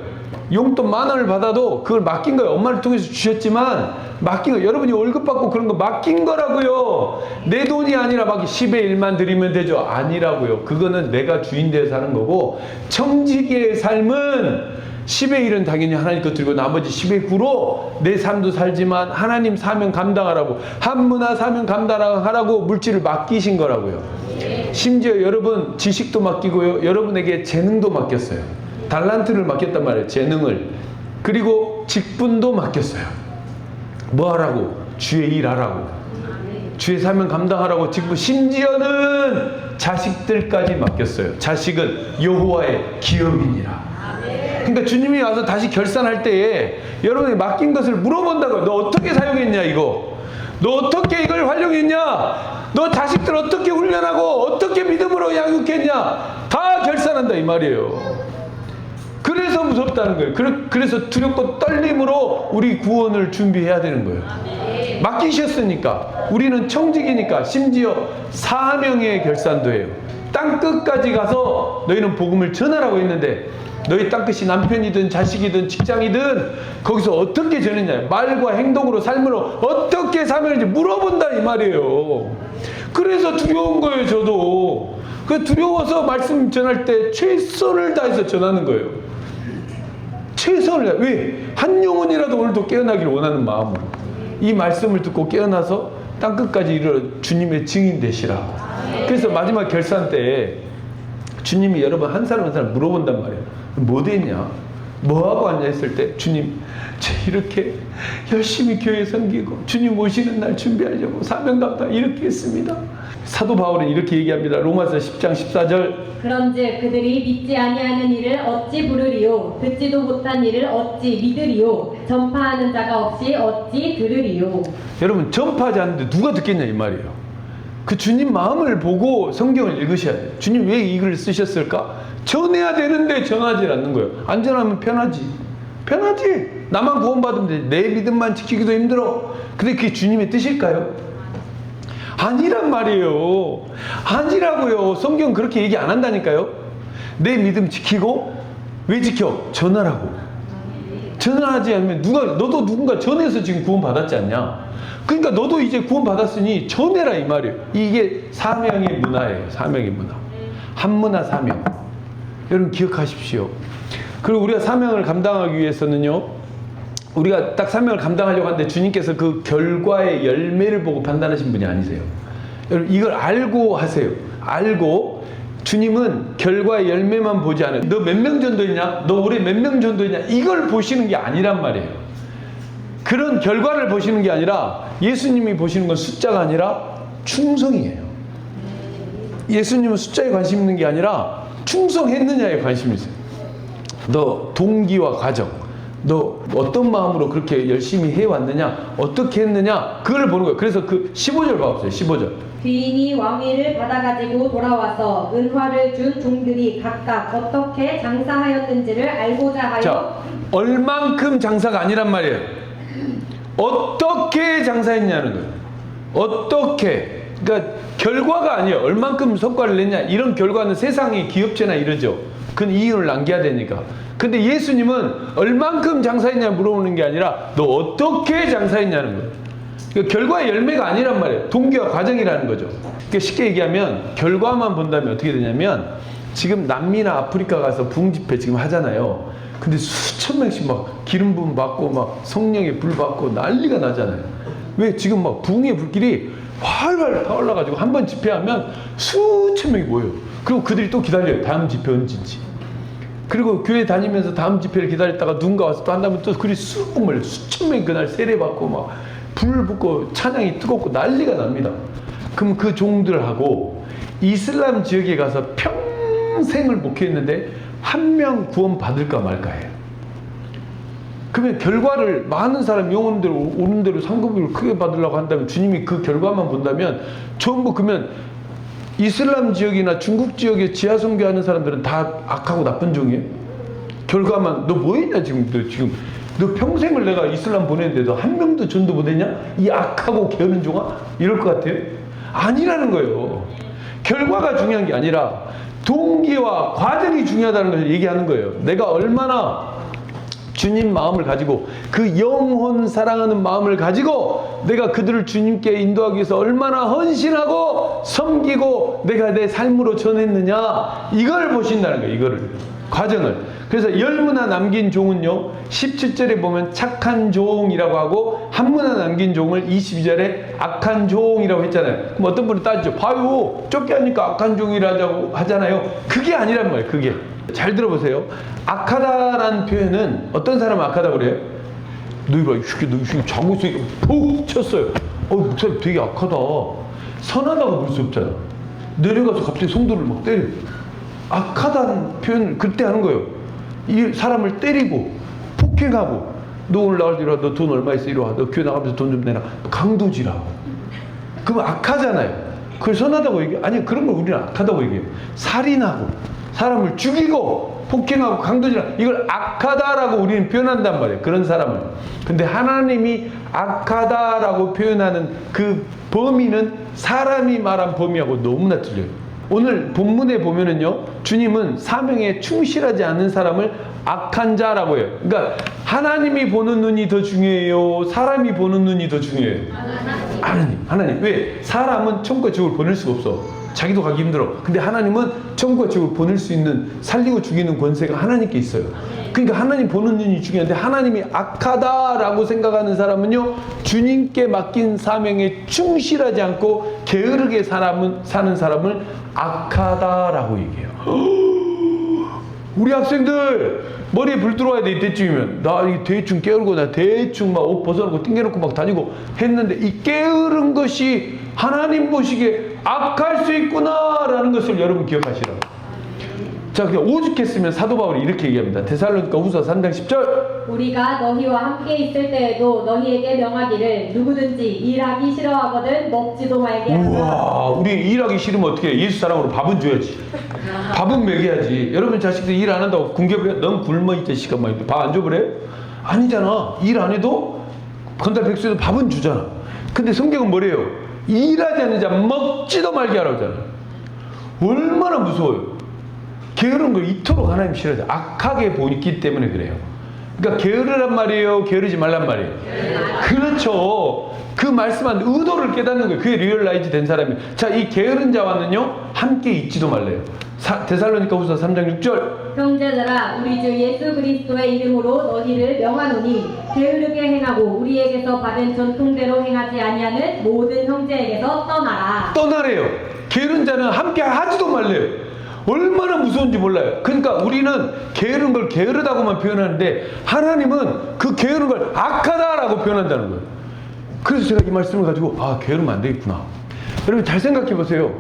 용돈 10,000원을 받아도 그걸 맡긴 거예요. 엄마를 통해서 주셨지만 맡긴 거예요. 여러분이 월급 받고 그런 거 맡긴 거라고요. 내 돈이 아니라 막 10의 1만 드리면 되죠. 아니라고요. 그거는 내가 주인 되어 사는 거고, 청지기의 삶은 10의 1은 당연히 하나님 것들이고 나머지 10의 9로 내 삶도 살지만 하나님 사명 감당하라고, 한문화 사명 감당하라고 물질을 맡기신 거라고요. 심지어 여러분 지식도 맡기고요, 여러분에게 재능도 맡겼어요. 달란트를 맡겼단 말이에요. 재능을. 그리고 직분도 맡겼어요. 뭐 하라고? 주의 일 하라고, 주의 사명 감당하라고. 직분, 심지어는 자식들까지 맡겼어요. 자식은 여호와의 기업이니라. 그러니까 주님이 와서 다시 결산할 때에 여러분이 맡긴 것을 물어본다고요. 너 어떻게 사용했냐 이거? 너 어떻게 이걸 활용했냐? 너 자식들 어떻게 훈련하고 어떻게 믿음으로 양육했냐? 다 결산한다 이 말이에요. 그래서 무섭다는 거예요. 그래서 두렵고 떨림으로 우리 구원을 준비해야 되는 거예요. 맡기셨으니까. 우리는 청직이니까. 심지어 사명의 결산도 해요. 땅끝까지 가서 너희는 복음을 전하라고 했는데 너희 땅끝이 남편이든 자식이든 직장이든 거기서 어떻게 전했냐, 말과 행동으로 삶으로 어떻게 사명인지 물어본다 이 말이에요. 그래서 두려운 거예요. 저도 그 두려워서 말씀 전할 때 최선을 다해서 전하는 거예요. 최선을 다해. 왜? 한 영혼이라도 오늘도 깨어나기를 원하는 마음으로 이 말씀을 듣고 깨어나서 땅끝까지 이르러 주님의 증인 되시라고. 그래서 마지막 결산 때 주님이 여러분 한 사람 한 사람 물어본단 말이에요. 뭐 됐냐? 뭐하고 왔냐 했을 때 주님, 저 이렇게 열심히 교회 섬기고 주님 오시는 날 준비하려고 사명 감당 이렇게 했습니다. 사도 바울은 이렇게 얘기합니다. 로마서 10장 14절. 그런즉 그들이 믿지 아니하는 일을 어찌 부르리요? 듣지도 못한 일을 어찌 믿으리요? 전파하는 자가 없이 어찌 들으리요? 여러분 전파하지 않는데 누가 듣겠냐 이 말이에요. 그 주님 마음을 보고 성경을 읽으셔야 돼요. 주님 왜 이 글을 쓰셨을까? 전해야 되는데 전하지 않는 거예요. 안 전하면 편하지. 편하지. 나만 구원받으면 돼. 내 믿음만 지키기도 힘들어. 근데 그게 주님의 뜻일까요? 아니란 말이에요. 아니라고요. 성경 그렇게 얘기 안 한다니까요. 내 믿음 지키고, 왜 지켜? 전하라고. 전하지 않으면 너도 누군가 전해서 지금 구원받았지 않냐? 그러니까 너도 이제 구원받았으니 전해라 이 말이에요. 이게 사명의 문화예요. 사명의 문화. 한문화 사명. 여러분 기억하십시오. 그리고 우리가 사명을 감당하기 위해서는요, 우리가 딱 사명을 감당하려고 하는데 주님께서 그 결과의 열매를 보고 판단하신 분이 아니세요. 여러분 이걸 알고 하세요. 알고. 주님은 결과의 열매만 보지 않아요. 너 몇 명 전도했냐? 너 올해 몇 명 전도했냐? 이걸 보시는 게 아니란 말이에요. 그런 결과를 보시는 게 아니라 예수님이 보시는 건 숫자가 아니라 충성이에요. 예수님은 숫자에 관심 있는 게 아니라 충성했느냐에 관심이 있어요. 너 동기와 과정, 너 어떤 마음으로 그렇게 열심히 해왔느냐, 어떻게 했느냐, 그걸 보는 거예요. 그래서 그 15절 봐보세요. 15절. 귀인이 왕위를 받아가지고 돌아와서 은화를 준 종들이 각각 어떻게 장사하였는지를 알고자 하여. 자, 얼만큼 장사가 아니란 말이에요. 어떻게 장사했냐는 거예요. 어떻게. 그러니까 결과가 아니에요. 얼만큼 성과를 냈냐. 이런 결과는 세상의 기업체나 이러죠. 그건 이윤을 남겨야 되니까. 근데 예수님은 얼만큼 장사했냐 물어보는 게 아니라 너 어떻게 장사했냐는 거예요. 그러니까 결과의 열매가 아니란 말이에요. 동기와 과정이라는 거죠. 그러니까 쉽게 얘기하면 결과만 본다면 어떻게 되냐면 지금 남미나 아프리카 가서 부흥 집회 지금 하잖아요. 근데 수천 명씩 막 기름 부음 받고 막 성령의 불 받고 난리가 나잖아요. 왜? 지금 막 부흥의 불길이 활활 타올라가지고 한 번 집회하면 수천 명이 모여요. 그리고 그들이 또 기다려요. 다음 집회 언제인지. 그리고 교회 다니면서 다음 집회를 기다렸다가 누군가 와서 또 한다면 또 그리 쑥 몰려. 수천 명이 그날 세례받고 막 불 붙고 찬양이 뜨겁고 난리가 납니다. 그럼 그 종들하고 이슬람 지역에 가서 평생을 목회했는데 한 명 구원 받을까 말까예요. 그러면 결과를 많은 사람 영혼대로 오는 대로 상급을 크게 받으려고 한다면 주님이 그 결과만 본다면 전부 그러면 이슬람 지역이나 중국 지역에 지하 선교하는 사람들은 다 악하고 나쁜 종이에요. 결과만 너 뭐했냐 지금 너 평생을 내가 이슬람 보냈는데도 한 명도 전도 못했냐? 이 악하고 게으른 종아? 이럴 것 같아요? 아니라는 거예요. 결과가 중요한 게 아니라 동기와 과정이 중요하다는 것을 얘기하는 거예요. 내가 얼마나 주님 마음을 가지고 그 영혼 사랑하는 마음을 가지고 내가 그들을 주님께 인도하기 위해서 얼마나 헌신하고 섬기고 내가 내 삶으로 전했느냐, 이걸 보신다는 거예요. 이거를, 과정을. 그래서 10문화 남긴 종은요, 17절에 보면 착한 종이라고 하고, 1문화 남긴 종을 22절에 악한 종이라고 했잖아요. 그럼 어떤 분이 따지죠. 봐요, 쫓겨하니까 악한 종이라고 하잖아요. 그게 아니란 말이에요. 그게. 잘 들어보세요. 악하다라는 표현은, 어떤 사람은 악하다고 그래요? 너 이거 자고 있으니까 푹 쳤어요. 목사님 되게 악하다. 선하다고 볼 수 없잖아. 내려가서 갑자기 성도를 막 때려. 악하다는 표현을 그때 하는 거예요. 이 사람을 때리고 폭행하고, 너 오늘 나갈 때 너 돈 얼마 있어? 이리 와. 너 교회 나가면서 돈 좀 내라. 강도질하고. 그럼 악하잖아요. 그걸 선하다고 얘기해요? 아니, 그런 걸 우리는 악하다고 얘기해요. 살인하고 사람을 죽이고 폭행하고 강도질하고, 이걸 악하다라고 우리는 표현한단 말이에요. 그런 사람을. 근데 하나님이 악하다라고 표현하는 그 범위는 사람이 말한 범위하고 너무나 틀려요. 오늘 본문에 보면은요, 주님은 사명에 충실하지 않는 사람을 악한 자라고 해요. 그러니까 하나님이 보는 눈이 더 중요해요, 사람이 보는 눈이 더 중요해요? 하나님. 왜? 사람은 천국과 지옥을 보낼 수가 없어. 자기도 가기 힘들어. 근데 하나님은 천국과 지옥을 보낼 수 있는, 살리고 죽이는 권세가 하나님께 있어요. 그러니까 하나님 보는 눈이 중요한데, 하나님이 악하다라고 생각하는 사람은요, 주님께 맡긴 사명에 충실하지 않고 게으르게 사는 사람을 악하다라고 얘기해요. 우리 학생들 머리에 불 들어와야 돼. 이때쯤이면 나 대충 깨우고, 나 대충 막 옷 벗어놓고 띵겨놓고 막 다니고 했는데, 이 게으른 것이 하나님 보시기에 악할 수 있구나라는 것을 여러분 기억하시라고. 자, 그냥 오죽했으면 사도 바울이 이렇게 얘기합니다. 데살로니가 후서 3장 10절. 우리가 너희와 함께 있을 때에도 너희에게 명하기를, 누구든지 일하기 싫어하거든 먹지도 말게 하라. 우와, 우리 일하기 싫으면 어떻게 해? 예수 사랑으로 밥은 줘야지. 밥은 먹여야지. 여러분 자식들 일 안 한다고 궁격해? 넌 굶어 이 자식아. 밥 안 줘버려? 아니잖아. 일 안 해도 건달 백수에도 밥은 주잖아. 근데 성경은 뭐래요? 일하지 않는 자 먹지도 말게 하라고 하잖아. 얼마나 무서워요. 게으른 걸 이토록 하나님 싫어하죠. 악하게 보기 때문에 그래요. 그러니까 게으르란 말이에요, 게으르지 말란 말이에요? 그렇죠. 그 말씀한 의도를 깨닫는 거예요. 그게 리얼라이즈 된 사람이에요. 자, 이 게으른 자와는요, 함께 있지도 말래요. 데살로니가 후서 3장 6절. 형제들아, 우리 주 예수 그리스도의 이름으로 너희를 명하노니, 게으르게 행하고 우리에게서 받은 전통대로 행하지 아니하는 모든 형제에게서 떠나라. 떠나래요. 게으른 자는 함께 하지도 말래요. 얼마나 무서운지 몰라요. 그러니까 우리는 게으른 걸 게으르다고만 표현하는데, 하나님은 그 게으른 걸 악하다라고 표현한다는 거예요. 그래서 제가 이 말씀을 가지고, 게으르면 안 되겠구나. 여러분 잘 생각해 보세요.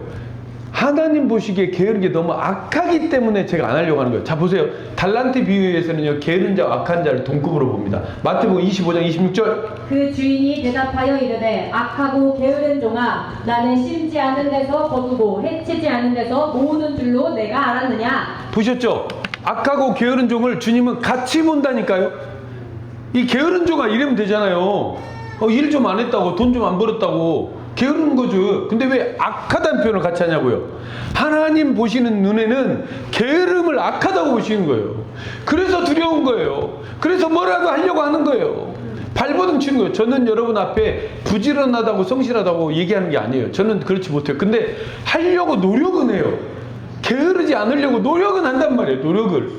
하나님 보시기에 게으른 게 너무 악하기 때문에 제가 안 하려고 하는 거예요. 자, 보세요. 달란트 비유에서는요, 게으른 자와 악한 자를 동급으로 봅니다. 마태복음 25장 26절. 그 주인이 대답하여 이르되, 악하고 게으른 종아, 나는 심지 않은 데서 거두고 해치지 않은 데서 모으는 줄로 내가 알았느냐. 보셨죠? 악하고 게으른 종을 주님은 같이 본다니까요. 이 게으른 종아 이러면 되잖아요. 일 좀 안 했다고, 돈 좀 안 벌었다고 게으른 거죠. 근데 왜 악하다는 표현을 같이 하냐고요. 하나님 보시는 눈에는 게으름을 악하다고 보시는 거예요. 그래서 두려운 거예요. 그래서 뭐라도 하려고 하는 거예요. 발버둥 치는 거예요. 저는 여러분 앞에 부지런하다고 성실하다고 얘기하는 게 아니에요. 저는 그렇지 못해요. 근데 하려고 노력은 해요. 게으르지 않으려고 노력은 한단 말이에요. 노력을.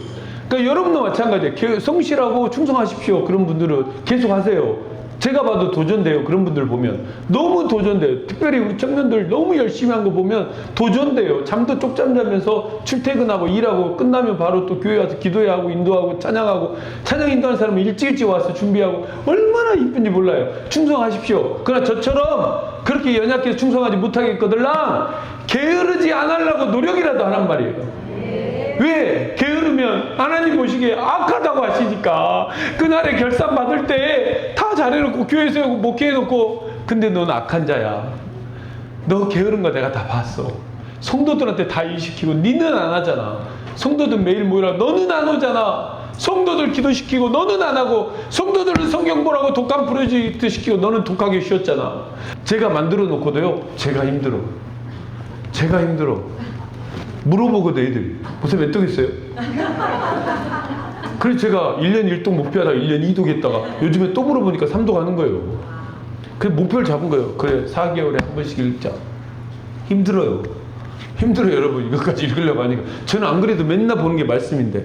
그러니까 여러분도 마찬가지예요. 성실하고 충성하십시오. 그런 분들은 계속 하세요. 제가 봐도 도전돼요. 그런 분들 보면 너무 도전돼요. 특별히 우리 청년들 너무 열심히 한 거 보면 도전돼요. 잠도 쪽잠 자면서 출퇴근하고 일하고 끝나면 바로 또 교회 와서 기도하고 인도하고 찬양하고, 찬양 인도하는 사람은 일찍 와서 준비하고, 얼마나 이쁜지 몰라요. 충성하십시오. 그러나 저처럼 그렇게 연약해서 충성하지 못하겠거들랑 게으르지 않으려고 노력이라도 하란 말이에요. 왜? 게으르면 하나님 보시기에 악하다고 하시니까. 그날에 결산 받을 때 다 잘해놓고 교회 세우고 목회해놓고, 근데 넌 악한 자야. 너 게으른 거 내가 다 봤어. 성도들한테 다 일시키고 니는 안 하잖아. 성도들 매일 모이라 너는 안 오잖아. 성도들 기도시키고 너는 안 하고, 성도들은 성경 보라고 독감 프로젝트 시키고 너는 독하게 쉬었잖아. 제가 만들어 놓고도요, 제가 힘들어. 물어보거든, 애들이. 벌써 몇 동 했어요? 그래서 제가 1년 1독 목표하다가 1년 2독 했다가 요즘에 또 물어보니까 3독 하는 거예요. 그 목표를 잡은 거예요. 그래 4개월에 한 번씩 읽자. 힘들어요. 힘들어요 여러분. 이것까지 읽으려고 하니까. 저는 안 그래도 맨날 보는 게 말씀인데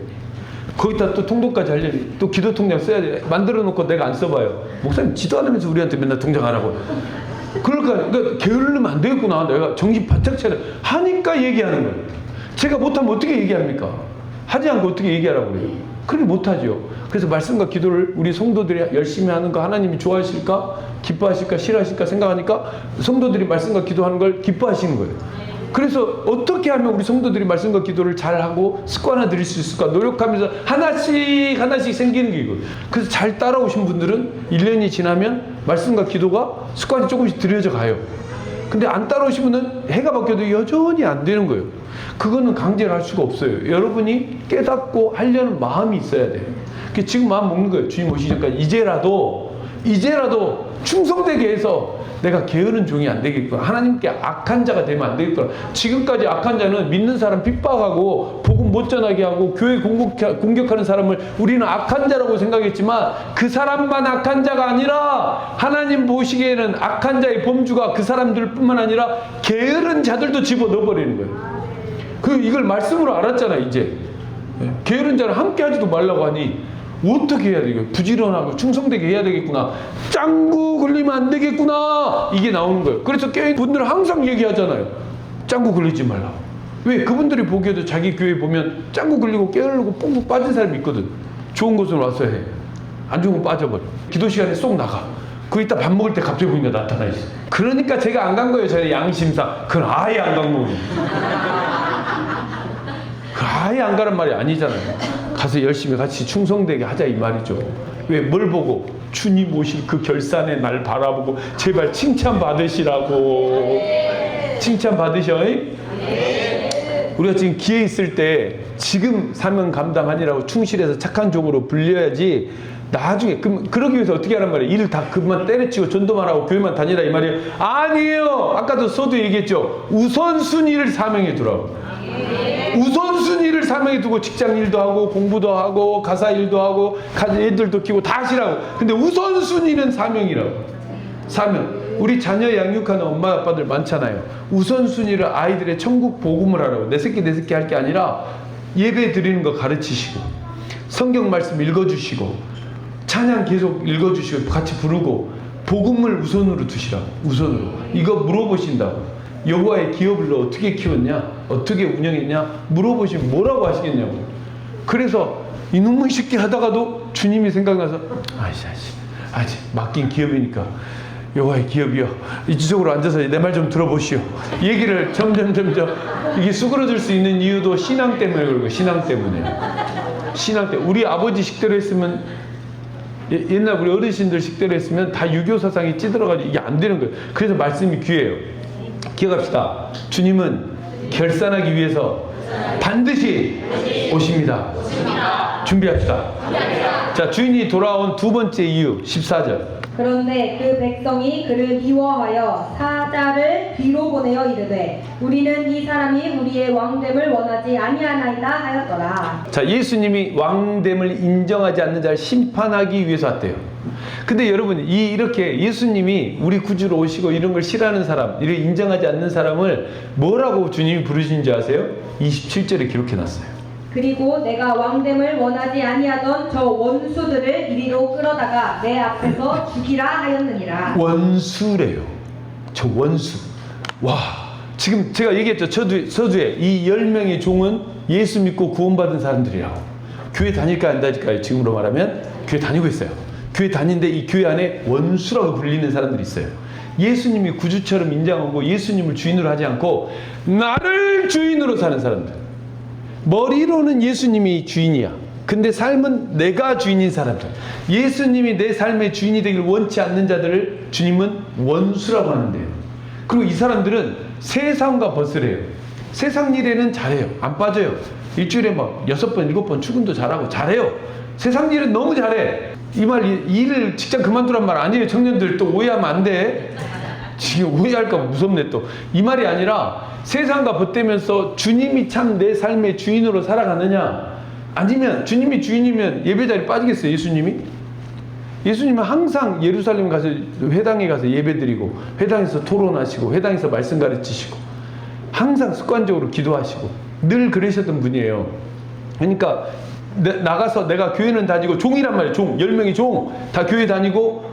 거기다 또 통독까지 하려니 또 기도 통장 써야 돼. 만들어 놓고 내가 안 써봐요. 목사님 지도 안 하면서 우리한테 맨날 통장 하라고. 그러니까 게으르면 안 되겠구나. 내가 정신 바짝 차려 하니까 얘기하는 거예요. 제가 못하면 어떻게 얘기합니까? 하지 않고 어떻게 얘기하라고 그래요? 그래 못하죠. 그래서 말씀과 기도를 우리 성도들이 열심히 하는 거 하나님이 좋아하실까? 기뻐하실까? 싫어하실까? 생각하니까 성도들이 말씀과 기도하는 걸 기뻐하시는 거예요. 그래서 어떻게 하면 우리 성도들이 말씀과 기도를 잘하고 습관화들일 수 있을까 노력하면서 하나씩 생기는 게 이거예요. 그래서 잘 따라오신 분들은 1년이 지나면 말씀과 기도가 습관이 조금씩 들여져 가요. 근데 안 따라오신 분은 해가 바뀌어도 여전히 안 되는 거예요. 그거는 강제로 할 수가 없어요. 여러분이 깨닫고 하려는 마음이 있어야 돼요. 지금 마음 먹는 거예요. 주님 오시기 전까지 이제라도 충성되게 해서 내가 게으른 종이 안 되겠구나. 하나님께 악한 자가 되면 안 되겠구나. 지금까지 악한 자는 믿는 사람 핍박하고 복음 못 전하게 하고 교회 공격하는 사람을 우리는 악한 자라고 생각했지만 그 사람만 악한 자가 아니라 하나님 보시기에는 악한 자의 범주가 그 사람들뿐만 아니라 게으른 자들도 집어넣어버리는 거예요. 이걸 말씀으로 알았잖아요. 이제 게으른 자를 함께 하지도 말라고 하니 어떻게 해야 되겠고 부지런하고 충성되게 해야 되겠구나. 짱구 걸리면 안 되겠구나. 이게 나오는 거예요. 그래서 깨인 분들은 항상 얘기하잖아요. 짱구 걸리지 말라고. 왜? 그분들이 보기에도 자기 교회 보면 짱구 걸리고 깨어르고 뽕뽕 빠진 사람이 있거든. 좋은 곳으로 와서 해. 안 좋은 건 빠져버려. 기도 시간에 쏙 나가. 그 이따 밥 먹을 때 갑자기 보니까 나타나 있어. 그러니까 제가 안 간 거예요. 저의 양심상. 그건 아예 안 간 거예요. 아예 안 가란 말이 아니잖아요. 가서 열심히 같이 충성되게 하자 이 말이죠. 왜? 뭘 보고? 주님 오실 그 결산의 날 바라보고 제발 칭찬 받으시라고. 칭찬 받으셔. 우리가 지금 기회 있을 때 지금 사명 감당하니라고 충실해서 착한 종으로 불려야지 나중에 그러기 위해서 어떻게 하란 말이에요? 일을 다 그만 때려치고 전도만 하고 교회만 다니라 이 말이에요? 아니에요. 아까도 서도 얘기했죠. 우선순위를 사명에 두라고. 우선순위를 사명에 두고 직장 일도 하고 공부도 하고 가사 일도 하고 애들도 키우고 다 하시라고. 근데 우선순위는 사명이라고. 사명. 우리 자녀 양육하는 엄마 아빠들 많잖아요. 우선순위를 아이들의 천국 복음을 하라고. 내 새끼 할 게 아니라 예배 드리는 거 가르치시고 성경 말씀 읽어주시고 찬양 계속 읽어주시고 같이 부르고 복음을 우선으로 두시라고. 우선으로. 이거 물어보신다고. 여호와의 기업을 너 어떻게 키웠냐? 어떻게 운영했냐? 물어보시면 뭐라고 하시겠냐고. 그래서 이놈의 쉽게 하다가도 주님이 생각나서 아직 맡긴 기업이니까 여호와의 기업이요. 이쪽으로 앉아서 내 말 좀 들어보시오. 얘기를 점점 이게 수그러들 수 있는 이유도 신앙 때문에 그런 거예요. 신앙 때문에. 우리 아버지 식대로 했으면 옛날 우리 어르신들 식대로 했으면 다 유교 사상이 찌들어가지고 이게 안 되는 거예요. 그래서 말씀이 귀해요. 기억합시다. 주님은 결산하기 위해서 반드시 오십니다. 준비합시다. 자, 주인이 돌아온 두 번째 이유 14절. 그런데 그 백성이 그를 미워하여 사자를 뒤로 보내어 이르되 우리는 이 사람이 우리의 왕됨을 원하지 아니하나이다 하였더라. 자, 예수님이 왕됨을 인정하지 않는 자를 심판하기 위해서 왔대요. 근데 여러분 이렇게 예수님이 우리 구주로 오시고 이런 걸 싫어하는 사람, 이를 인정하지 않는 사람을 뭐라고 주님이 부르시는지 아세요? 27절에 기록해놨어요. 그리고 내가 왕됨을 원하지 아니하던 저 원수들을 이리로 끌어다가 내 앞에서 죽이라 하였느니라. 원수래요. 저 원수. 와, 지금 제가 얘기했죠. 서두에 이 10명의 종은 예수 믿고 구원받은 사람들이라고. 교회 다닐까 안 다닐까요? 지금으로 말하면 교회 다니고 있어요. 교회 다니는데 이 교회 안에 원수라고 불리는 사람들이 있어요. 예수님이 구주처럼 인정하고 예수님을 주인으로 하지 않고 나를 주인으로 사는 사람들. 머리로는 예수님이 주인이야. 근데 삶은 내가 주인인 사람들. 예수님이 내 삶의 주인이 되길 원치 않는 자들을 주님은 원수라고 하는데요. 그리고 이 사람들은 세상과 벗으래요. 세상 일에는 잘해요. 안 빠져요. 일주일에 막 6번, 7번 출근도 잘하고 잘해요. 세상 일은 너무 잘해. 이 말, 일을 직장 그만두란 말 아니에요. 청년들 또 오해하면 안 돼. 지금 오해할까 무섭네 또. 이 말이 아니라 세상과 벗대면서 주님이 참 내 삶의 주인으로 살아가느냐, 아니면 주님이 주인이면 예배자리 빠지겠어요? 예수님이? 예수님은 항상 예루살렘 가서 회당에 가서 예배드리고 회당에서 토론하시고 회당에서 말씀 가르치시고 항상 습관적으로 기도하시고 늘 그러셨던 분이에요. 그러니까 나가서 내가 교회는 다니고 종이란 말이에요. 종 10명이 종 다 교회 다니고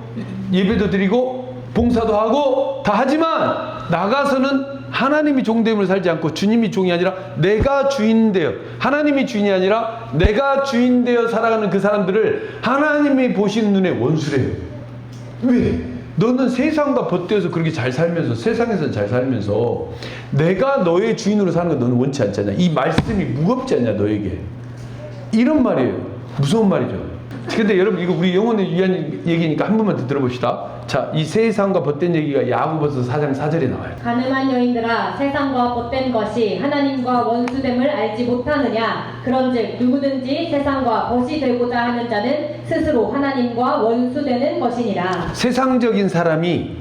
예배도 드리고 봉사도 하고 다 하지만 나가서는 하나님이 종됨을 살지 않고 주님이 종이 아니라 내가 주인 되어 하나님이 주인이 아니라 내가 주인 되어 살아가는 그 사람들을 하나님이 보시는 눈에 원수래요. 왜? 너는 세상과 벗대어서 그렇게 잘 살면서 세상에서 잘 살면서 내가 너의 주인으로 사는 건 너는 원치 않지 않냐. 이 말씀이 무겁지 않냐 너에게. 이런 말이에요. 무서운 말이죠. 근데 여러분 이거 우리 영혼을 위한 얘기니까 한 번만 더 들어봅시다. 자, 이 세상과 벗된 얘기가 야고보서 4장 4절에 나와요. 가늠한 여인들아 세상과 벗된 것이 하나님과 원수됨을 알지 못하느냐. 그런즉 누구든지 세상과 벗이 되고자 하는 자는 스스로 하나님과 원수되는 것이니라. 세상적인 사람이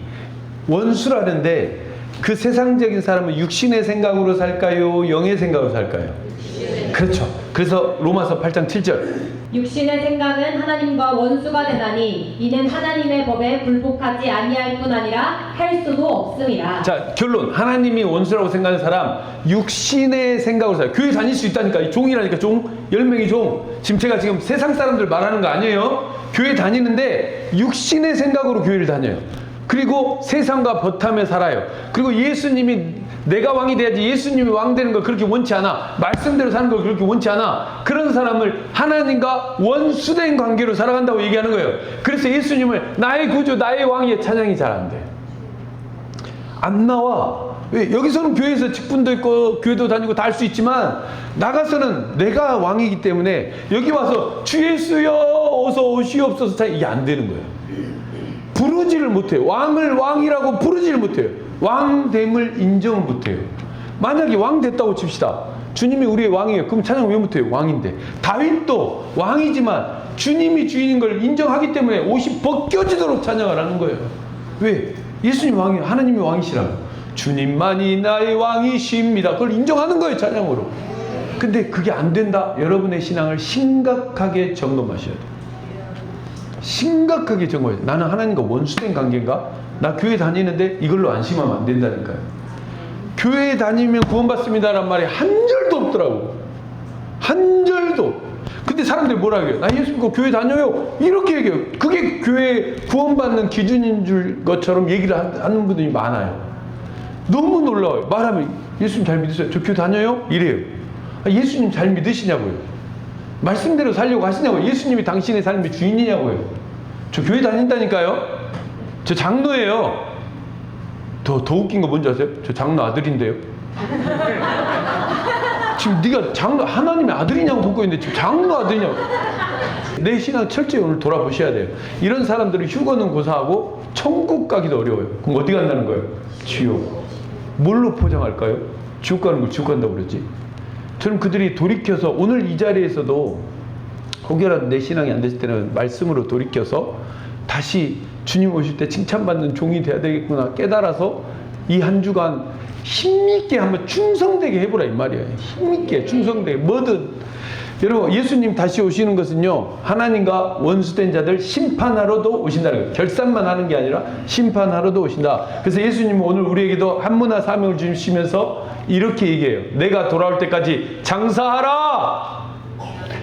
원수라는데 그 세상적인 사람은 육신의 생각으로 살까요? 영의 생각으로 살까요? 그렇죠. 그래서 로마서 8장 7절 육신의 생각은 하나님과 원수가 되나니 이는 하나님의 법에 굴복하지 아니할 뿐 아니라 할 수도 없음이라. 자, 결론. 하나님이 원수라고 생각하는 사람 육신의 생각으로 살아요. 교회 다닐 수 있다니까. 이 종이라니까. 종 10명이 종. 제가 지금 세상 사람들 말하는 거 아니에요. 교회 다니는데 육신의 생각으로 교회를 다녀요. 그리고 세상과 벗하며 살아요. 그리고 예수님이 내가 왕이 돼야지 예수님이 왕 되는 걸 그렇게 원치 않아. 말씀대로 사는 걸 그렇게 원치 않아. 그런 사람을 하나님과 원수된 관계로 살아간다고 얘기하는 거예요. 그래서 예수님을 나의 구주 나의 왕의 찬양이 잘 안 돼. 안 나와. 왜? 여기서는 교회에서 직분도 있고 교회도 다니고 다 할 수 있지만 나가서는 내가 왕이기 때문에 여기 와서 주 예수여 어서 오시옵소서 이게 안 되는 거예요. 부르지를 못해요. 왕을 왕이라고 부르지를 못해요. 왕됨을 인정을 못해요. 만약에 왕 됐다고 칩시다. 주님이 우리의 왕이에요. 그럼 찬양 왜 못해요? 왕인데. 다윗도 왕이지만 주님이 주인인 걸 인정하기 때문에 옷이 벗겨지도록 찬양을 하는 거예요. 왜? 예수님 왕이에요. 하나님이 왕이시라고. 주님만이 나의 왕이십니다. 그걸 인정하는 거예요. 찬양으로. 근데 그게 안 된다. 여러분의 신앙을 심각하게 점검하셔야 돼요. 심각하게 점검해요. 나는 하나님과 원수된 관계인가? 나 교회 다니는데 이걸로 안심하면 안 된다니까요. 교회 다니면 구원받습니다라는 말이 한 절도 없더라고. 한 절도. 근데 사람들이 뭐라 해요? 나 예수 믿고 교회 다녀요. 이렇게 얘기해요. 그게 교회 구원받는 기준인 줄 것처럼 얘기를 하는 분들이 많아요. 너무 놀라워요. 말하면 예수님 잘 믿으세요? 저 교회 다녀요? 이래요. 예수님 잘 믿으시냐고요. 말씀대로 살려고 하시냐고요. 예수님이 당신의 삶의 주인이냐고요. 저 교회 다닌다니까요. 저 장로예요. 더 웃긴 거 뭔지 아세요? 저 장로 아들인데요. 지금 네가 장로 하나님의 아들이냐고 묻고 있는데 지금 장로 아들이냐고. 내 신앙 철저히 오늘 돌아보셔야 돼요. 이런 사람들은 휴거는 고사하고 천국 가기도 어려워요. 그럼 어디 간다는 거예요? 지옥. 뭘로 포장할까요? 지옥 가는 걸 지옥 간다고 그러지. 저는 그들이 돌이켜서 오늘 이 자리에서도 혹여라도 내 신앙이 안 됐을 때는 말씀으로 돌이켜서 다시 주님 오실 때 칭찬받는 종이 돼야 되겠구나 깨달아서 이 한 주간 힘있게 한번 충성되게 해보라 이 말이에요. 힘있게 충성되게 뭐든. 여러분 예수님 다시 오시는 것은요 하나님과 원수된 자들 심판하러도 오신다는 거예요. 결산만 하는 게 아니라 심판하러도 오신다. 그래서 예수님은 오늘 우리에게도 한문화 사명을 주시면서 이렇게 얘기해요. 내가 돌아올 때까지 장사하라.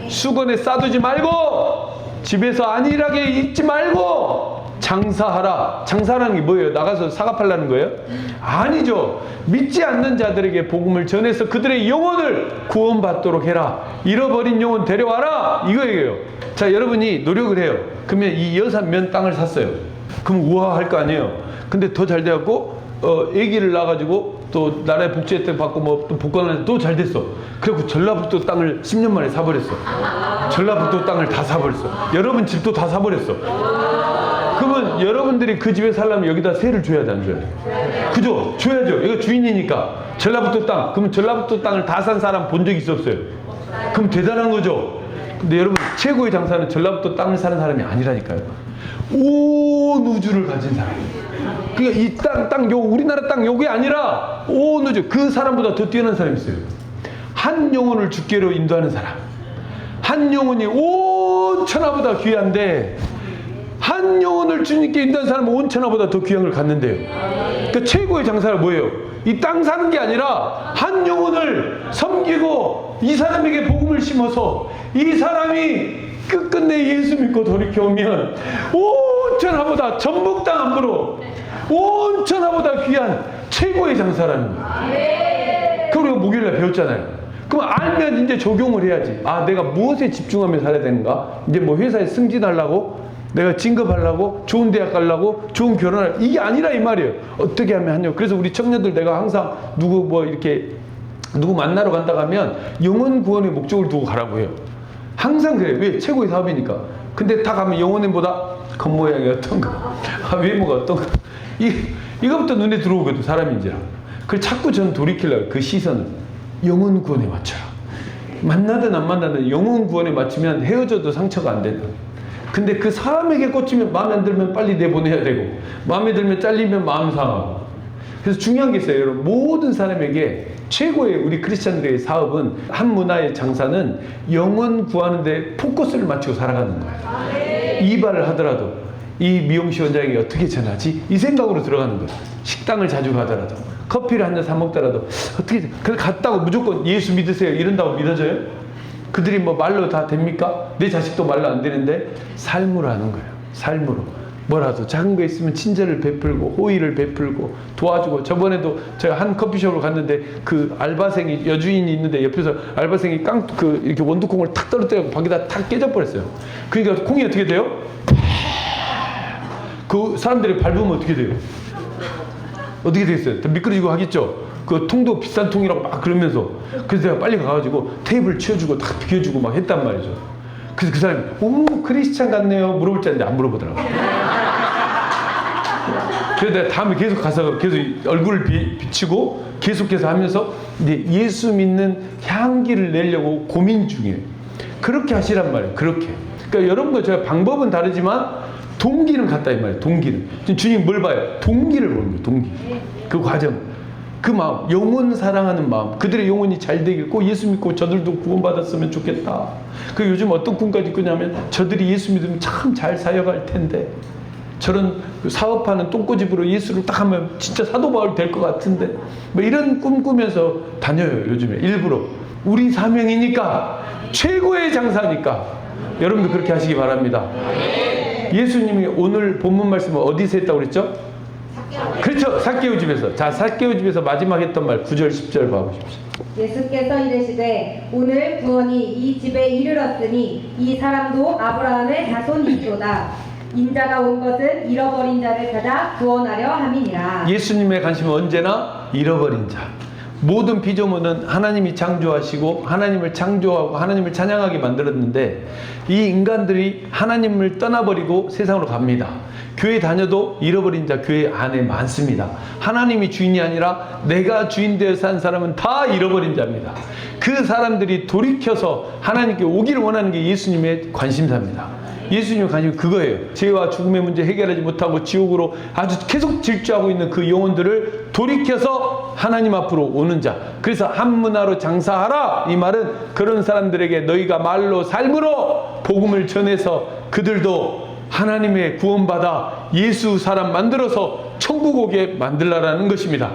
수건에 싸두지 말고 집에서 안일하게 있지 말고 장사하라. 장사라는 게 뭐예요? 나가서 사과 팔라는 거예요? 아니죠. 믿지 않는 자들에게 복음을 전해서 그들의 영혼을 구원받도록 해라. 잃어버린 영혼 데려와라. 이거예요. 자, 여러분이 노력을 해요. 그러면 이 여산면 땅을 샀어요. 그럼 우와 할 거 아니에요. 근데 더 잘 돼갖고 아기를 낳아가지고 또 나라의 복지 혜택 받고 뭐 또 복권을 또 잘 됐어. 그래갖고 전라북도 땅을 10년 만에 사버렸어. 전라북도 땅을 다 사버렸어. 여러분 집도 다 사버렸어. 그러면 여러분들이 그 집에 살려면 여기다 세를 줘야 돼, 안 줘야 돼? 그죠? 줘야죠. 이거 주인이니까. 전라북도 땅. 그럼 전라북도 땅을 다 산 사람 본 적 있어 없어요? 그럼 대단한 거죠. 근데 여러분 최고의 장사는 전라북도 땅을 사는 사람이 아니라니까요. 온 우주를 가진 사람. 그러니까 이 땅, 우리나라 땅 요게 아니라 온 우주. 그 사람보다 더 뛰어난 사람이 있어요. 한 영혼을 주께로 인도하는 사람. 한 영혼이 온 천하보다 귀한데 한 영혼을 주님께 인도한 사람은 온 천하보다 더 귀한 걸 갖는데요. 그러니까 최고의 장사가 뭐예요? 이 땅 사는 게 아니라 한 영혼을 섬기고 이 사람에게 복음을 심어서 이 사람이 끝끝내 예수 믿고 돌이켜오면 온 천하보다 전북 땅 안보로 온 천하보다 귀한 최고의 장사라는 거예요. 그걸 우리가 목요일날 배웠잖아요. 그럼 알면 이제 적용을 해야지. 아, 내가 무엇에 집중하며 살아야 되는가? 이제 뭐 회사에 승진하려고, 내가 진급하려고, 좋은 대학 가려고, 좋은 결혼을, 이게 아니라 이 말이에요. 어떻게 하면 하냐고. 그래서 우리 청년들 내가 항상 누구 만나러 간다고 하면 영혼 구원의 목적을 두고 가라고 해요. 항상 그래요. 왜? 최고의 사업이니까. 근데 다 가면 영혼보다 겉모양이 어떤가, 외모가 어떤가, 이거부터 눈에 들어오거든, 사람인지라. 그래서 자꾸 저는 돌이키려고 그 시선을 영혼 구원에 맞춰라. 만나든 안 만나든 영혼 구원에 맞추면 헤어져도 상처가 안 된다. 근데 그 사람에게 꽂히면 마음에 안 들면 빨리 내보내야 되고, 마음에 들면 잘리면 마음 상하고. 그래서 중요한 게 있어요, 여러분. 모든 사람에게 최고의 우리 크리스찬들의 사업은, 한 문화의 장사는 영혼 구하는 데 포커스를 맞추고 살아가는 거예요. 이발을 하더라도 이 미용실 원장에게 어떻게 전하지? 이 생각으로 들어가는 거예요. 식당을 자주 가더라도, 커피를 한 잔 사 먹더라도 어떻게, 그걸 갔다고 무조건 예수 믿으세요 이런다고 믿어져요? 그들이 뭐 말로 다 됩니까? 내 자식도 말로 안 되는데 삶으로 하는 거예요. 삶으로. 뭐라도 작은 거 있으면 친절을 베풀고 호의를 베풀고 도와주고. 저번에도 제가 한 커피숍으로 갔는데 그 알바생이, 여주인이 있는데 옆에서 알바생이 이렇게 원두콩을 탁 떨어뜨리고 밖에다 탁 깨져버렸어요. 그러니까 콩이 어떻게 돼요? 그 사람들이 밟으면 어떻게 돼요? 어떻게 되겠어요? 다 미끄러지고 하겠죠? 그 통도 비싼 통이라고 막 그러면서. 그래서 내가 빨리 가가지고 테이블 치워주고 딱 비켜주고 막 했단 말이죠. 그래서 그 사람이 오, 크리스찬 같네요 물어볼 줄 알았는데 안 물어보더라고. 그래서 내가 다음에 계속 가서 계속 얼굴을 비치고 계속해서 하면서 이제 예수 믿는 향기를 내려고 고민 중이에요. 그렇게 하시란 말이에요. 그렇게. 그러니까 여러분과 제가 방법은 다르지만 동기는 같다 이 말이에요. 동기는. 지금 주님 뭘 봐요? 동기를 보는 거예요. 동기. 그 과정. 그 마음, 영혼 사랑하는 마음, 그들의 영혼이 잘 되길, 꼭 예수 믿고 저들도 구원받았으면 좋겠다. 그 요즘 어떤 꿈까지 꾸냐면 저들이 예수 믿으면 참 잘 사역할 텐데, 저런 사업하는 똥꼬집으로 예수를 딱 하면 진짜 사도 바울 될 것 같은데, 뭐 이런 꿈 꾸면서 다녀요 요즘에. 일부러 우리 사명이니까, 최고의 장사니까 여러분도 그렇게 하시기 바랍니다. 예수님이 오늘 본문 말씀을 어디서 했다고 그랬죠? 그렇죠. 삭개오 집에서. 자, 삭개오 집에서 마지막 했던 말 9절 10절 봐보십시오. 예수께서 이르시되 오늘 구원이 이 집에 이르렀으니 이 사람도 아브라함의 자손이로다. 인자가 온 것은 잃어버린 자를 찾아 구원하려 함이니라. 예수님의 관심은 언제나 잃어버린 자. 모든 피조물은 하나님이 창조하시고 하나님을 창조하고 하나님을 찬양하게 만들었는데, 이 인간들이 하나님을 떠나버리고 세상으로 갑니다. 교회 다녀도 잃어버린 자 교회 안에 많습니다. 하나님이 주인이 아니라 내가 주인 되어 산 사람은 다 잃어버린 자입니다. 그 사람들이 돌이켜서 하나님께 오기를 원하는 게 예수님의 관심사입니다. 예수님의 관심은 그거예요. 죄와 죽음의 문제 해결하지 못하고 지옥으로 아주 계속 질주하고 있는 그 영혼들을 돌이켜서 하나님 앞으로 오는 자. 그래서 한 문화로 장사하라, 이 말은 그런 사람들에게 너희가 말로 삶으로 복음을 전해서 그들도 하나님의 구원받아 예수 사람 만들어서 천국 오게 만들라라는 것입니다.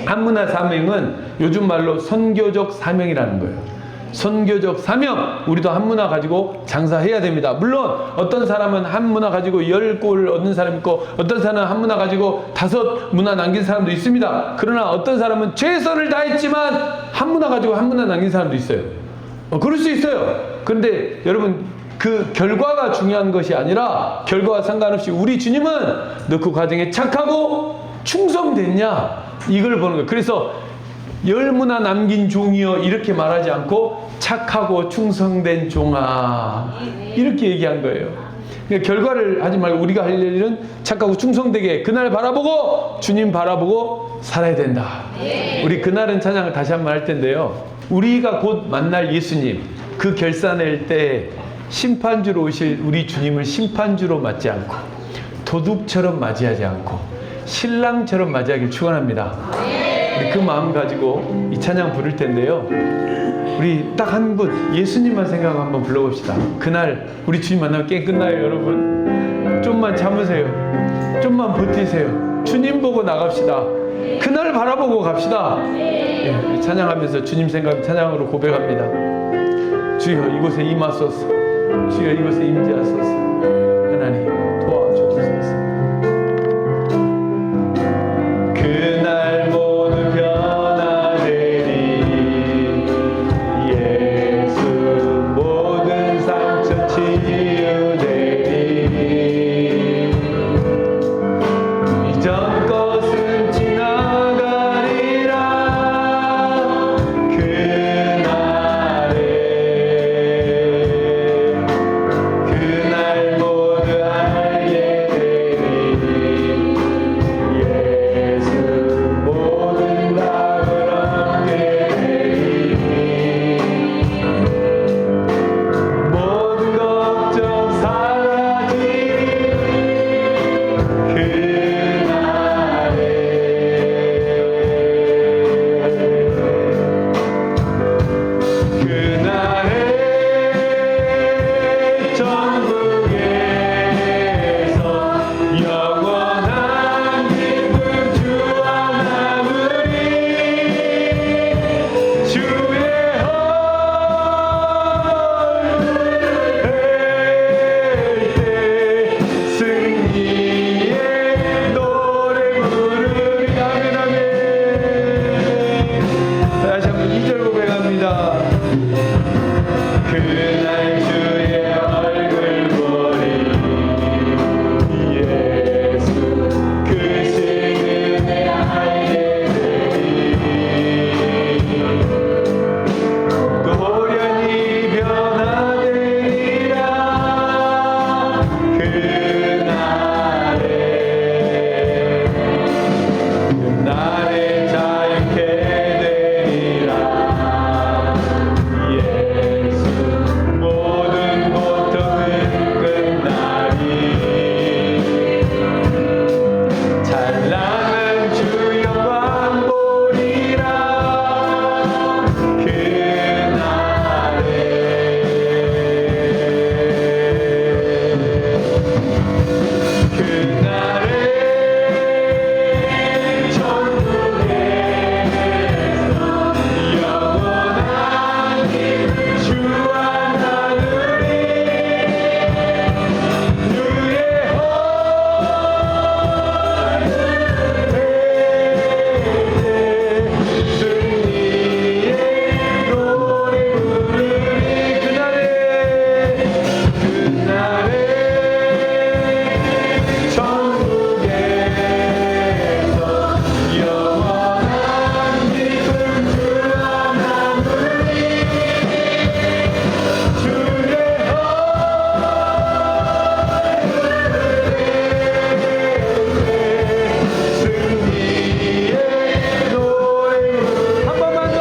한문화 사명은 요즘 말로 선교적 사명이라는 거예요. 선교적 사명. 우리도 한문화 가지고 장사해야 됩니다. 물론 어떤 사람은 한문화 가지고 10골을 얻는 사람이 있고, 어떤 사람은 한문화 가지고 5문화 남긴 사람도 있습니다. 그러나 어떤 사람은 최선을 다했지만 한문화 가지고 한문화 남긴 사람도 있어요. 그럴 수 있어요. 그런데 여러분, 그 결과가 중요한 것이 아니라, 결과와 상관없이 우리 주님은 너 그 과정에 착하고 충성됐냐, 이걸 보는 거예요. 그래서 10문화 남긴 종이여 이렇게 말하지 않고 착하고 충성된 종아, 이렇게 얘기한 거예요. 그러니까 결과를 하지 말고 우리가 할 일은 착하고 충성되게 그날 바라보고 주님 바라보고 살아야 된다. 우리 그날은 찬양을 다시 한번 할 텐데요, 우리가 곧 만날 예수님, 그 결산할 때 심판주로 오실 우리 주님을 심판주로 맞지 않고 도둑처럼 맞이하지 않고 신랑처럼 맞이하길 축원합니다. 우리 그 마음 가지고 이 찬양 부를 텐데요, 우리 딱 한 분 예수님만 생각하고 한번 불러봅시다. 그날 우리 주님 만나면 게임 끝나요 여러분. 좀만 참으세요. 좀만 버티세요. 주님 보고 나갑시다. 그날 바라보고 갑시다. 예, 찬양하면서 주님 생각 찬양으로 고백합니다. 주여 이곳에 임하소서. 주여 이곳에 임재하소서. 하나님 도와주옵소서. 그날 모두 변화되리. 예수 모든 상처 치유되리. 이전 것은 지나가리라. 그날 모두 알게 되리. 예수 모든 답을 얻게 되리. 모든 걱정 사라지리. 그날에 천국에서 영원한 기쁨 주와 나누리. 주의 얼굴 뵐때 승리의 노래 부르리. 아멘 아멘. 다시 한번 2절 고백합니다. 그날 주의 얼굴 보리. 예수 그 신은혜 알게 되리. 고련히 변화되리라. 그날에 자유케 되리라. 예수 모든 고통은 끝나리. 찬란한 주의 영광 보리라. 그날에 천국에서 영원한 기쁨 주와 나누리. 주의 승리의 노래 부르리. 그날에 천국에서 영원한 기쁨 주와 나누리. 주의 승리의 노래. 한 번만 더.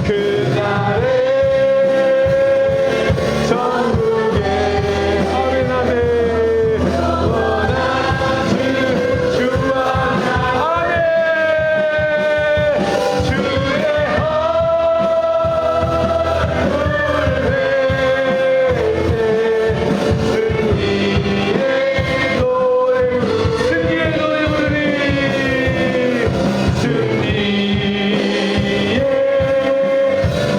그날에 천국에 아멘 아멘. 영원한 주와 아멘. 주의 승리의 노래 부르리. 승리의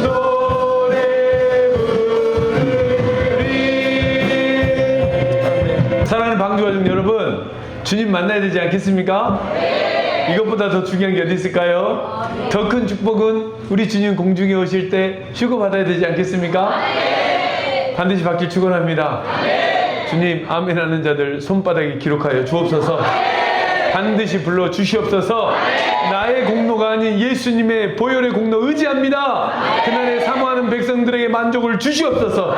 노래 부르리. 사랑하는 방주가족 여러분, 주님 만나야 되지 않겠습니까? 이것보다 더 중요한 게 어디 있을까요? 더 큰 축복은 우리 주님 공중에 오실 때 휴거 받아야 되지 않겠습니까? 반드시 받길 축원합니다. 주님 아멘 하는 자들 손바닥에 기록하여 주옵소서. 반드시 불러 주시옵소서. 나의 공로가 아닌 예수님의 보혈의 공로 의지합니다. 그날에 사모하는 백성들에게 만족을 주시옵소서.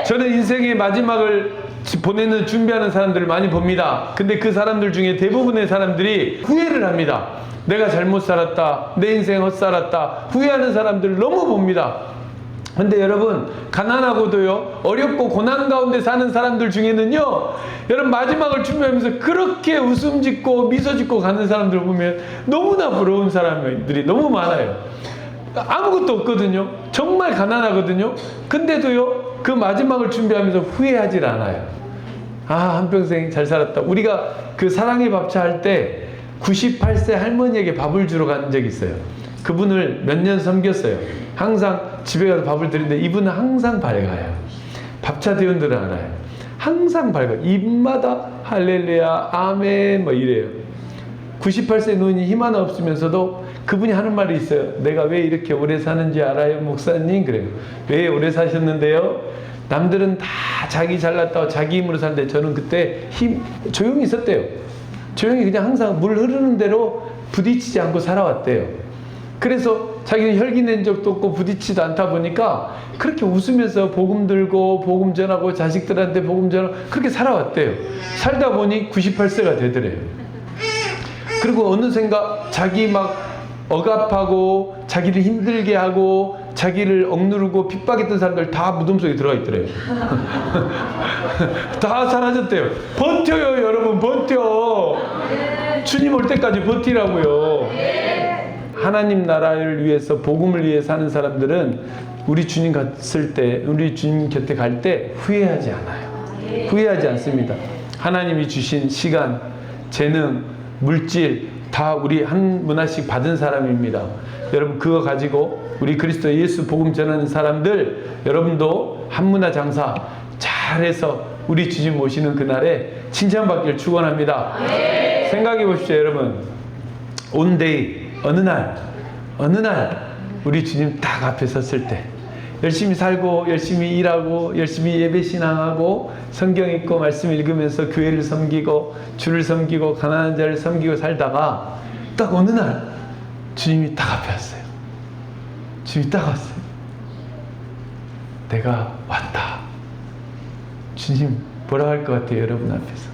저는 인생의 마지막을 보내는 준비하는 사람들을 많이 봅니다. 근데 그 사람들 중에 대부분의 사람들이 후회를 합니다. 내가 잘못 살았다, 내 인생 헛살았다, 후회하는 사람들을 너무 봅니다. 근데 여러분, 가난하고도요, 어렵고 고난 가운데 사는 사람들 중에는요, 여러분 마지막을 준비하면서 그렇게 웃음 짓고 미소 짓고 가는 사람들 보면 너무나 부러운 사람들이 너무 많아요. 아무것도 없거든요. 정말 가난하거든요. 근데도요, 그 마지막을 준비하면서 후회하질 않아요. 아, 한평생 잘 살았다. 우리가 그 사랑의 밥차 할 때 98세 할머니에게 밥을 주러 간 적이 있어요. 그분을 몇 년 섬겼어요. 항상 집에 가서 밥을 드리는데 이분은 항상 밝아요. 밥차 대원들은 알아요. 항상 밝아요. 입마다 할렐루야, 아멘 뭐 이래요. 98세 노인이 힘 하나 없으면서도 그분이 하는 말이 있어요. 내가 왜 이렇게 오래 사는지 알아요, 목사님? 그래요. 왜 오래 사셨는데요? 남들은 다 자기 잘났다고 자기 힘으로 사는데 저는 그때 조용히 있었대요. 조용히 그냥 항상 물 흐르는 대로 부딪히지 않고 살아왔대요. 그래서 자기는 혈기 낸 적도 없고 부딪히지도 않다 보니까 그렇게 웃으면서 복음 들고 복음 전하고 자식들한테 복음 전하고 그렇게 살아왔대요. 살다 보니 98세가 되더래요. 그리고 어느샌가 자기 막 억압하고 자기를 힘들게 하고 자기를 억누르고 핍박했던 사람들 다 무덤 속에 들어가 있더래요. 다 사라졌대요. 버텨요, 여러분, 버텨. 주님 올 때까지 버티라고요. 하나님 나라를 위해서 복음을 위해 사는 사람들은 우리 주님 갔을 때, 우리 주님 곁에 갈 때 후회하지 않아요. 후회하지 않습니다. 하나님이 주신 시간, 재능, 물질 다 우리 한 문화씩 받은 사람입니다. 여러분 그거 가지고 우리 그리스도 예수 복음 전하는 사람들, 여러분도 한 문화 장사 잘해서 우리 주님 모시는 그날에 칭찬받기를 축원합니다. 생각해 보십시오, 여러분. 온데이 어느 날 우리 주님 딱 앞에 섰을 때 열심히 살고 열심히 일하고 열심히 예배 신앙하고 성경 읽고 말씀 읽으면서 교회를 섬기고 주를 섬기고 가난한 자를 섬기고 살다가 딱 어느 날 주님이 딱 앞에 왔어요. 주님이 딱 왔어요. 내가 왔다. 주님 뭐라고 할 것 같아요, 여러분 앞에서?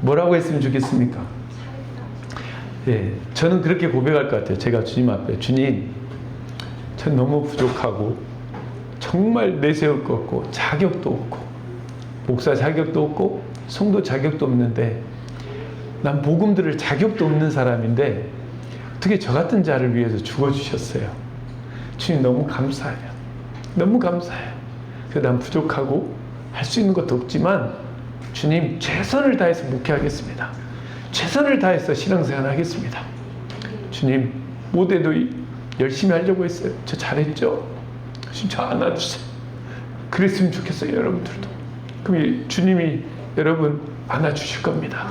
뭐라고 했으면 좋겠습니까? 예, 저는 그렇게 고백할 것 같아요. 제가 주님 앞에, 주님, 전 너무 부족하고 정말 내세울 것 없고 자격도 없고 목사 자격도 없고 성도 자격도 없는데 난 복음 들을 자격도 없는 사람인데 어떻게 저 같은 자를 위해서 죽어주셨어요. 주님 너무 감사해요. 너무 감사해요. 그래서 난 부족하고 할 수 있는 것도 없지만 주님 최선을 다해서 목회하겠습니다. 최선을 다해서 신앙생활 하겠습니다. 주님 모대도 열심히 하려고 했어요. 저 잘했죠? 저 안아주세요. 그랬으면 좋겠어요, 여러분들도. 그럼 주님이 여러분 안아주실 겁니다.